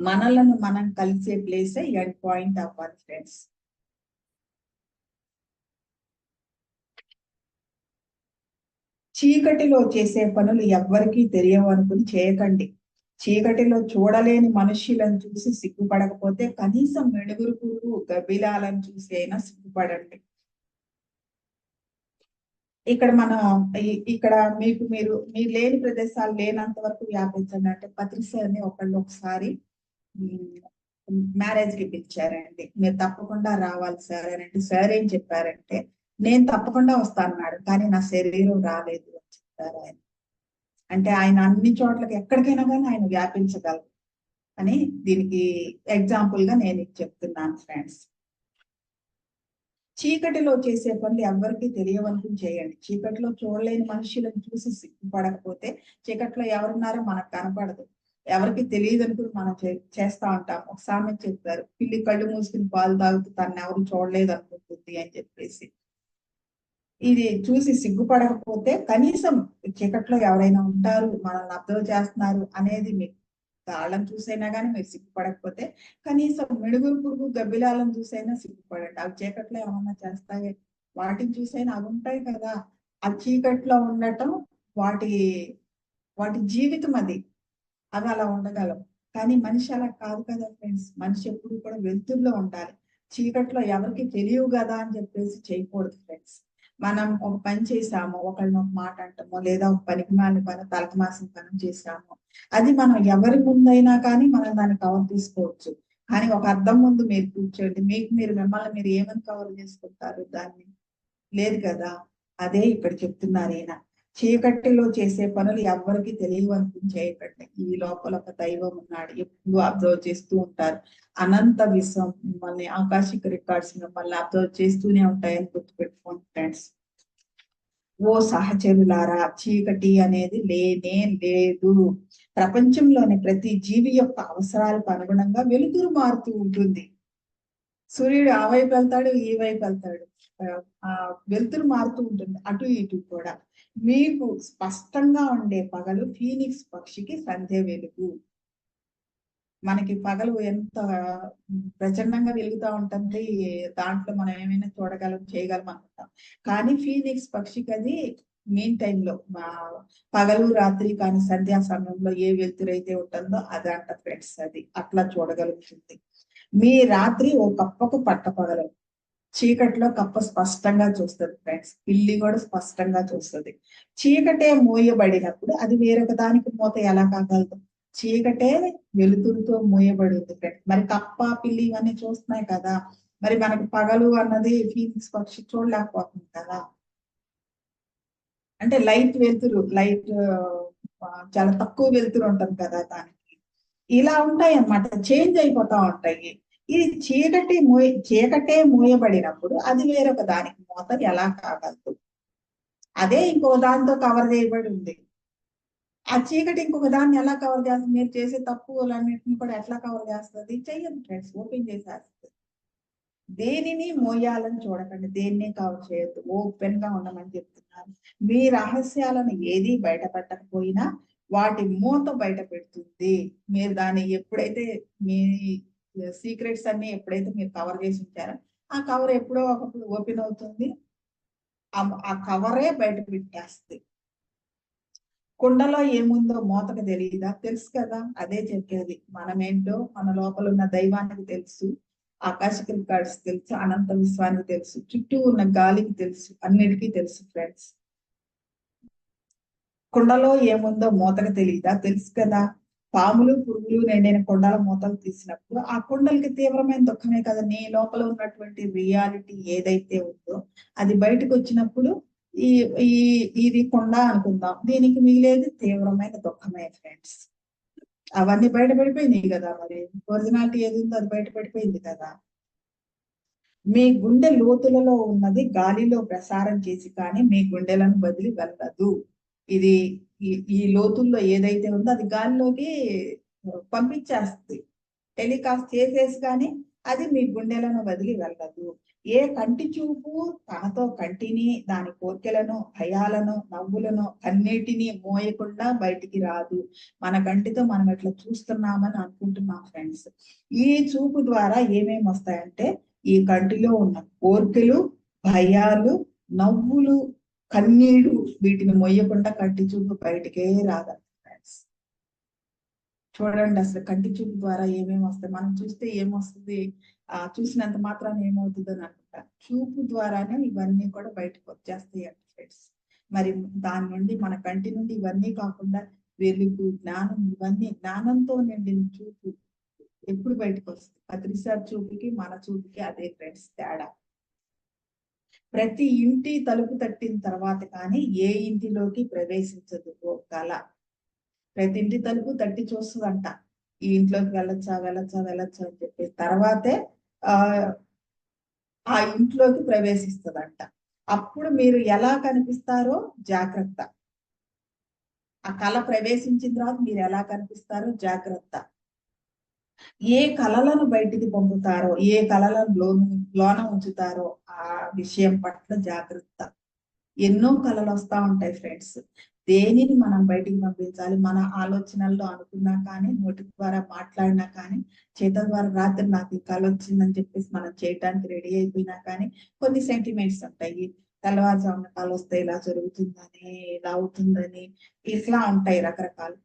మనలను మనం కలిసే ప్లేసే ఎండ్ పాయింట్ అవ్వాలి ఫ్రెండ్స్. చీకటిలో చేసే పనులు ఎవ్వరికీ తెలియవు అనుకుని చేయకండి. చీకటిలో చూడలేని మనుష్యులను చూసి సిగ్గుపడకపోతే కనీసం మెడుగురు పురుగు గబ్బిలాలను చూసి అయినా సిగ్గుపడండి. ఇక్కడ మనం ఇక్కడ మీరు లేని ప్రదేశాలు లేనంత వరకు వ్యాపించండి అంటే పత్రిసారిని ఒకసారి మ్యారేజ్ కి పిలిచారండి. మీరు తప్పకుండా రావాలి సార్ అని అంటే సార్ ఏం చెప్పారంటే నేను తప్పకుండా వస్తానన్నాడు, కానీ నా శరీరం రాలేదు అని చెప్పారు ఆయన. అంటే ఆయన అన్ని చోట్లకి ఎక్కడికైనా కానీ ఆయన వ్యాపించగలరు అని దీనికి ఎగ్జాంపుల్ గా నేను చెప్తున్నాను ఫ్రెండ్స్. చీకటిలో చేసే పనులు ఎవరికి తెలియవనుకుని చేయండి. చీకటిలో చూడలేని మనుషులను చూసి సిగ్గుపడకపోతే చీకట్లో ఎవరున్నారో మనకు కనపడదు, ఎవరికి తెలియదు అనుకుని మనం చేస్తా ఉంటాం. ఒక సామెత చెప్పారు, పిల్లి కళ్ళు మూసుకుని పాలు తాగుతూ తను ఎవరు చూడలేదు అనుకుంటుంది అని చెప్పేసి. ఇది చూసి సిగ్గుపడకపోతే కనీసం చీకట్లో ఎవరైనా ఉంటారు, మనల్ని అబ్జర్వ్ చేస్తున్నారు అనేది మీకు వాళ్ళని చూసైనా కానీ మీరు సిగ్గుపడకపోతే కనీసం మిడుగురు పురుగు గబ్బిలాలను చూసైనా సిగ్గుపడండి. అవి చీకట్లో ఏమన్నా చేస్తాయి, వాటిని చూసైనా అవి ఉంటాయి కదా. ఆ చీకట్లో ఉండటం వాటి వాటి జీవితం అది, అవి అలా ఉండగలవు. కానీ మనిషి అలా కాదు కదా ఫ్రెండ్స్. మనిషి ఎప్పుడు కూడా వెలుతురులో ఉండాలి. చీకట్లో ఎవరికి తెలియవు కదా అని చెప్పేసి చేయకూడదు ఫ్రెండ్స్. మనం ఒక పని చేసాము, ఒకళ్ళని ఒక మాట అంటామో లేదా ఒక పనికిమాలిన పని, తలకు మాసిన పని చేసాము, అది మనం ఎవరి ముందైనా కానీ మనం దాన్ని కవర్ తీసుకోవచ్చు. కానీ ఒక అద్దం ముందు మీరు కూర్చోండి, మీరు మిమ్మల్ని మీరు ఏమని కవర్ చేసుకుంటారు దాన్ని? లేదు కదా. అదే ఇక్కడ చెప్తున్నారు ఈయన. చీకటిలో చేసే పనులు ఎవ్వరికి తెలియవు అనుకుని చేయకండి. ఈ లోపల ఒక దైవం ఉన్నాడు, ఎప్పుడు అబ్జర్వ్ చేస్తూ ఉంటారు. అనంత విశ్వం మిమ్మల్ని, ఆకాశిక రికార్డ్స్ మిమ్మల్ని అబ్జర్వ్ చేస్తూనే ఉంటాయని గుర్తుపెట్టుకోండి ఫ్రెండ్స్. ఓ సహచరులారా, చీకటి అనేది లేనే లేదు. ప్రపంచంలోని ప్రతి జీవి యొక్క అవసరాలకు అనుగుణంగా వెలుతురు మారుతూ ఉంటుంది. సూర్యుడు ఆ వైపు వెళ్తాడు, ఈ వైపు వెళ్తాడు. ఆ వెలుతురు మారుతూ ఉంటుంది అటు ఇటు కూడా. మీకు స్పష్టంగా ఉండే పగలు ఫీనిక్స్ పక్షికి సంధ్య వెలుగు. మనకి పగలు ఎంత ప్రచండంగా వెలుగుతూ ఉంటుంది, దాంట్లో మనం ఏమైనా చూడగలం, చేయగలం అనుకుంటాం. కానీ ఫీనిక్స్ పక్షికి అది మెయిన్ టైంలో పగలు రాత్రి కానీ సంధ్యా సమయంలో ఏ వెలుతురు అయితే ఉంటుందో అదంట ఫ్రెండ్స్, అది అట్లా చూడగలుగుతుంది. మీ రాత్రి ఓ కప్పకు పట్టపగలు, చీకటిలో కప్ప స్పష్టంగా చూస్తుంది ఫ్రెండ్స్, పిల్లి కూడా స్పష్టంగా చూస్తుంది. చీకటే మూయబడినప్పుడు అది వేరొక దానికి మూత ఎలా కాగలదు? చీకటే వెలుతురుతో మూయబడి ఉంది ఫ్రెండ్స్. మరి కప్ప పిల్లి ఇవన్నీ చూస్తున్నాయి కదా, మరి మనకి పగలు అన్నది ఫీనిక్స్ పక్షి చూడలేకపోతుంది కదా. అంటే లైట్ చాలా తక్కువ వెలుతురు ఉంటుంది కదా దానికి. ఇలా ఉంటాయి అన్నమాట, చేంజ్ అయిపోతా ఉంటాయి. ఇది చీకటే మూయబడినప్పుడు అది వేరొక దానికి మూత ఎలా కాగలదు? అదే ఇంకో దాంతో కవర్ చేయబడి ఉంది. ఆ చీకటి ఇంకొక దాన్ని ఎలా కవర్ చేస్తుంది? మీరు చేసే తప్పులన్నింటిని కూడా ఎట్లా కవర్ చేస్తుంది? చెయ్యదు ఫ్రెండ్స్, ఓపెన్ చేసేస్తుంది. దేనిని మోయాలని చూడకండి, దేన్ని కవర్ చేయొద్దు, ఓపెన్ గా ఉండమని చెప్తున్నారు. మీ రహస్యాలను ఏది బయట పెట్టకపోయినా వాటి మూత బయట పెడుతుంది. మీరు దాన్ని ఎప్పుడైతే మీ సీక్రెట్స్ అన్ని ఎప్పుడైతే మీరు కవర్ చేసి ఉంచారో ఆ కవర్ ఎప్పుడో ఒకప్పుడు ఓపెన్ అవుతుంది, ఆ కవరే బయట పెట్టేస్తుంది. కుండలో ఏముందో మూతకు తెలియదా? తెలుసు కదా. అదే చెప్పేది, మనమేంటో మన లోపల ఉన్న దైవానికి తెలుసు, ఆకాశిక రికార్డ్స్ తెలుసు, అనంత విశ్వానికి తెలుసు, చుట్టూ ఉన్న గాలికి తెలుసు, అన్నిటికీ తెలుసు ఫ్రెండ్స్. కుండలో ఏముందో మూతకు తెలియదా? తెలుసు కదా. పాములు పురుగులు నిండిన కుండల మూతలు తీసినప్పుడు ఆ కుండలకి తీవ్రమైన దుఃఖమే కదా. నీ లోపల ఉన్నటువంటి రియాలిటీ ఏదైతే ఉందో అది బయటకు వచ్చినప్పుడు ఈ ఈ ఇది కుండ అనుకుందాం, దీనికి మిగిలేది తీవ్రమైన దుఃఖమే ఫ్రెండ్స్. అవన్నీ బయటపడిపోయినాయి కదా, మరి ఒరిజినాలిటీ ఏది ఉందో అది బయటపడిపోయింది కదా. మీ గుండె లోతులలో ఉన్నది గాలిలో ప్రసారం చేసి కానీ మీ గుండెలను వదిలి వెళ్ళదు. ఇది ఈ లోతుల్లో ఏదైతే ఉందో అది గాలిలోకి పంపించేస్తుంది, టెలికాస్ట్ చేసేసి కానీ అది మీ గుండెలను వదిలి వెళ్ళదు. ఏ కంటి చూపు తనతో కంటిని, దాని కోర్కెలను, భయాలను, నవ్వులను అన్నిటినీ మోయకుండా బయటికి రాదు. మన కంటితో మనం ఎట్లా చూస్తున్నామని అనుకుంటున్నాం ఫ్రెండ్స్. ఈ చూపు ద్వారా ఏమేమి వస్తాయంటే ఈ కంటిలో ఉన్న కోర్కెలు, భయాలు, నవ్వులు, కన్నీళ్లు, వీటిని మొయ్యకుండా కంటి చూపు బయటికే రాదండి ఫ్రెండ్స్. చూడండి అసలు కంటి చూపు ద్వారా ఏమేమి వస్తాయి, మనం చూస్తే ఏమొస్తుంది, చూసినంత మాత్రాన్ని ఏమవుతుంది అని అనుకుంటా. చూపు ద్వారానే ఇవన్నీ కూడా బయటకు వచ్చేస్తాయి అంట ఫ్రెండ్స్. మరి దాని నుండి మన కంటి నుండి ఇవన్నీ కాకుండా వెలుగు, జ్ఞానం, ఇవన్నీ జ్ఞానంతో నిండిన చూపు ఎప్పుడు బయటకు వస్తుంది? అదృశ్య చూపుకి మన చూపుకి అదే ఫ్రెండ్స్ తేడా. ప్రతి ఇంటి తలుపు తట్టిన తర్వాత కానీ ఏ ఇంటిలోకి ప్రవేశించదు ఓ కళ. ప్రతి ఇంటి తలుపు తట్టి చూస్తుందంట, ఈ ఇంట్లోకి వెళ్ళొచ్చా వెళ్ళొచ్చా వెళ్ళొచ్చా అని చెప్పేసి. తర్వాతే ఆ ఇంట్లోకి ప్రవేశిస్తుందంట. అప్పుడు మీరు ఎలా కనిపిస్తారో జాగ్రత్త. ఆ కళ ప్రవేశించిన తర్వాత మీరు ఎలా కనిపిస్తారో జాగ్రత్త. ఏ కళలను బయటికి పంపుతారో, ఏ కళలను లోన ఉంచుతారో ఆ విషయం పట్ల జాగ్రత్త. ఎన్నో కళలు వస్తా ఉంటాయి ఫ్రెండ్స్, దేనిని మనం బయటికి పంపించాలి? మన ఆలోచనల్లో అనుకున్నా కానీ, నోటి ద్వారా మాట్లాడినా కానీ, చేత ద్వారా రాత్రి నాకు ఈ కళ వచ్చిందని చెప్పేసి మనం చేయటానికి రెడీ అయిపోయినా కానీ కొన్ని సెంటిమెంట్స్ ఉంటాయి. తెల్లవారుజామున కళ వస్తే ఇలా జరుగుతుందని, ఇలా అవుతుందని, ఇట్లా ఉంటాయి రకరకాలు.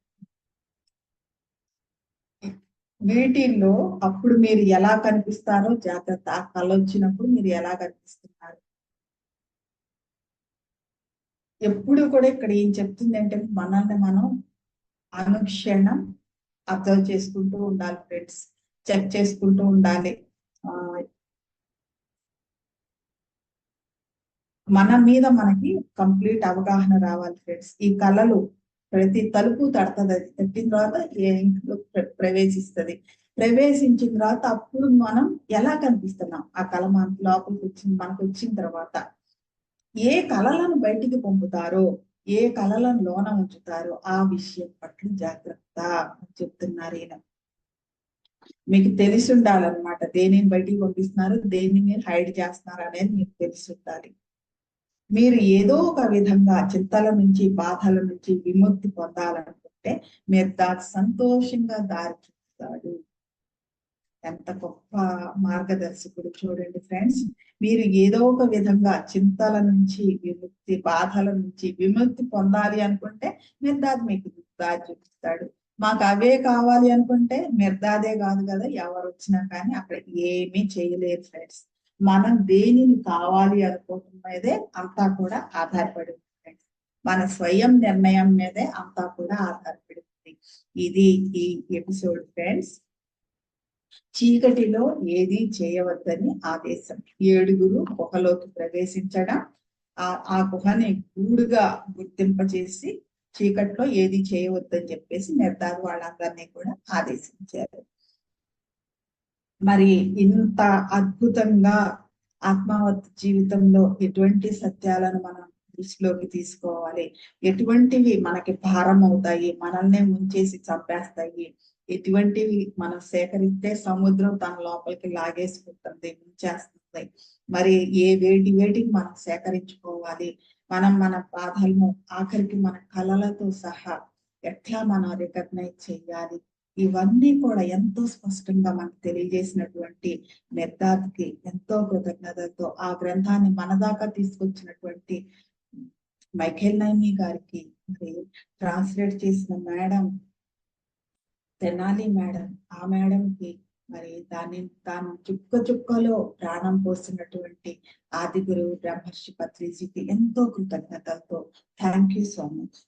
వీటిల్లో అప్పుడు మీరు ఎలా కనిపిస్తారో జాగ్రత్త. ఆ కళ వచ్చినప్పుడు మీరు ఎలా కనిపిస్తున్నారు? ఎప్పుడు కూడా ఇక్కడ ఏం చెప్తుంది అంటే మనల్ని మనం అనుక్షణం అబ్జర్వ్ చేసుకుంటూ ఉండాలి ఫ్రెండ్స్, చెక్ చేసుకుంటూ ఉండాలి. మన మీద మనకి కంప్లీట్ అవగాహన రావాలి ఫ్రెండ్స్. ఈ కళలు ప్రతి తలుపు తడుతుంది, అది తట్టిన తర్వాత ఏ ఇంట్లో ప్రవేశిస్తుంది. ప్రవేశించిన తర్వాత అప్పుడు మనం ఎలా కనిపిస్తున్నాం? ఆ కళ మన లోపలికి మనకు వచ్చిన తర్వాత ఏ కళలను బయటికి పంపుతారో, ఏ కళలను లోన ఉంచుతారో ఆ విషయం పట్ల జాగ్రత్త అని చెప్తున్నారు ఈయన. మీకు తెలిసి ఉండాలన్నమాట. దేనిని బయటికి పంపిస్తున్నారు, దేన్ని మీరు హైడ్ చేస్తున్నారు అనేది మీకు తెలిసి ఉండాలి. మీరు ఏదో ఒక విధంగా చింతల నుంచి, బాధల నుంచి విముక్తి పొందాలనుకుంటే మీరు సంతోషంగా దారి చూపుతాడు. ఎంత గొప్ప మార్గదర్శకుడు చూడండి ఫ్రెండ్స్. మీరు ఏదో ఒక విధంగా చింతల నుంచి విముక్తి, బాధల నుంచి విముక్తి పొందాలి అనుకుంటే మిర్దాద్ మీకు దారి చూపిస్తాడు. మాకు అవే కావాలి అనుకుంటే మిర్దాదే కాదు కదా, ఎవరు వచ్చినా కానీ అక్కడ ఏమీ చేయలేరు ఫ్రెండ్స్. మనం దేనిని కావాలి అనుకుంటున్నదే అంతా కూడా ఆధారపడి ఉంది ఫ్రెండ్స్. మన స్వయం నిర్ణయం మీదే అంతా కూడా ఆధారపడి ఉంది. ఇది ఈ ఎపిసోడ్ ఫ్రెండ్స్. చీకటిలో ఏది చేయవద్దని ఆదేశం. 7 గుహలోకి ప్రవేశించడం, ఆ గుహని గూడుగా గుర్తింపచేసి చీకట్లో ఏది చేయవద్దని చెప్పేసి మిర్దాద్ వాళ్ళందరినీ కూడా ఆదేశించారు. మరి ఇంత అద్భుతంగా ఆత్మావత్ జీవితంలో ఎటువంటి సత్యాలను మనం దృష్టిలోకి తీసుకోవాలి, ఎటువంటివి మనకి భారం అవుతాయి, మనల్నే ముంచేసి చంపేస్తాయి, ఎటువంటివి మనం సేకరిస్తే సముద్రం తన లోపలికి లాగేసుకుంటుంది, ముంచేస్తుంది, మరి వేటికి మనం సేకరించుకోవాలి, మన బాధలను ఆఖరికి మన కళలతో సహా ఎట్లా మనం రికగ్నైజ్ చేయాలి, ఇవన్నీ కూడా ఎంతో స్పష్టంగా మనకు తెలియజేసినటువంటి మెర్దాద్కి ఎంతో కృతజ్ఞతతో ఆ గ్రంథాన్ని మన దాకా తీసుకొచ్చినటువంటి మైఖేల్ నైమి గారికి, మరి ట్రాన్స్లేట్ చేసిన మేడం తెనాలి మేడం, ఆ మేడంకి, మరి తాను చుక్కలో ప్రాణం పోసినటువంటి ఆది గురువు బ్రహ్మర్షి పత్రిజీకి ఎంతో కృతజ్ఞతలతో థ్యాంక్ యూ సో మచ్.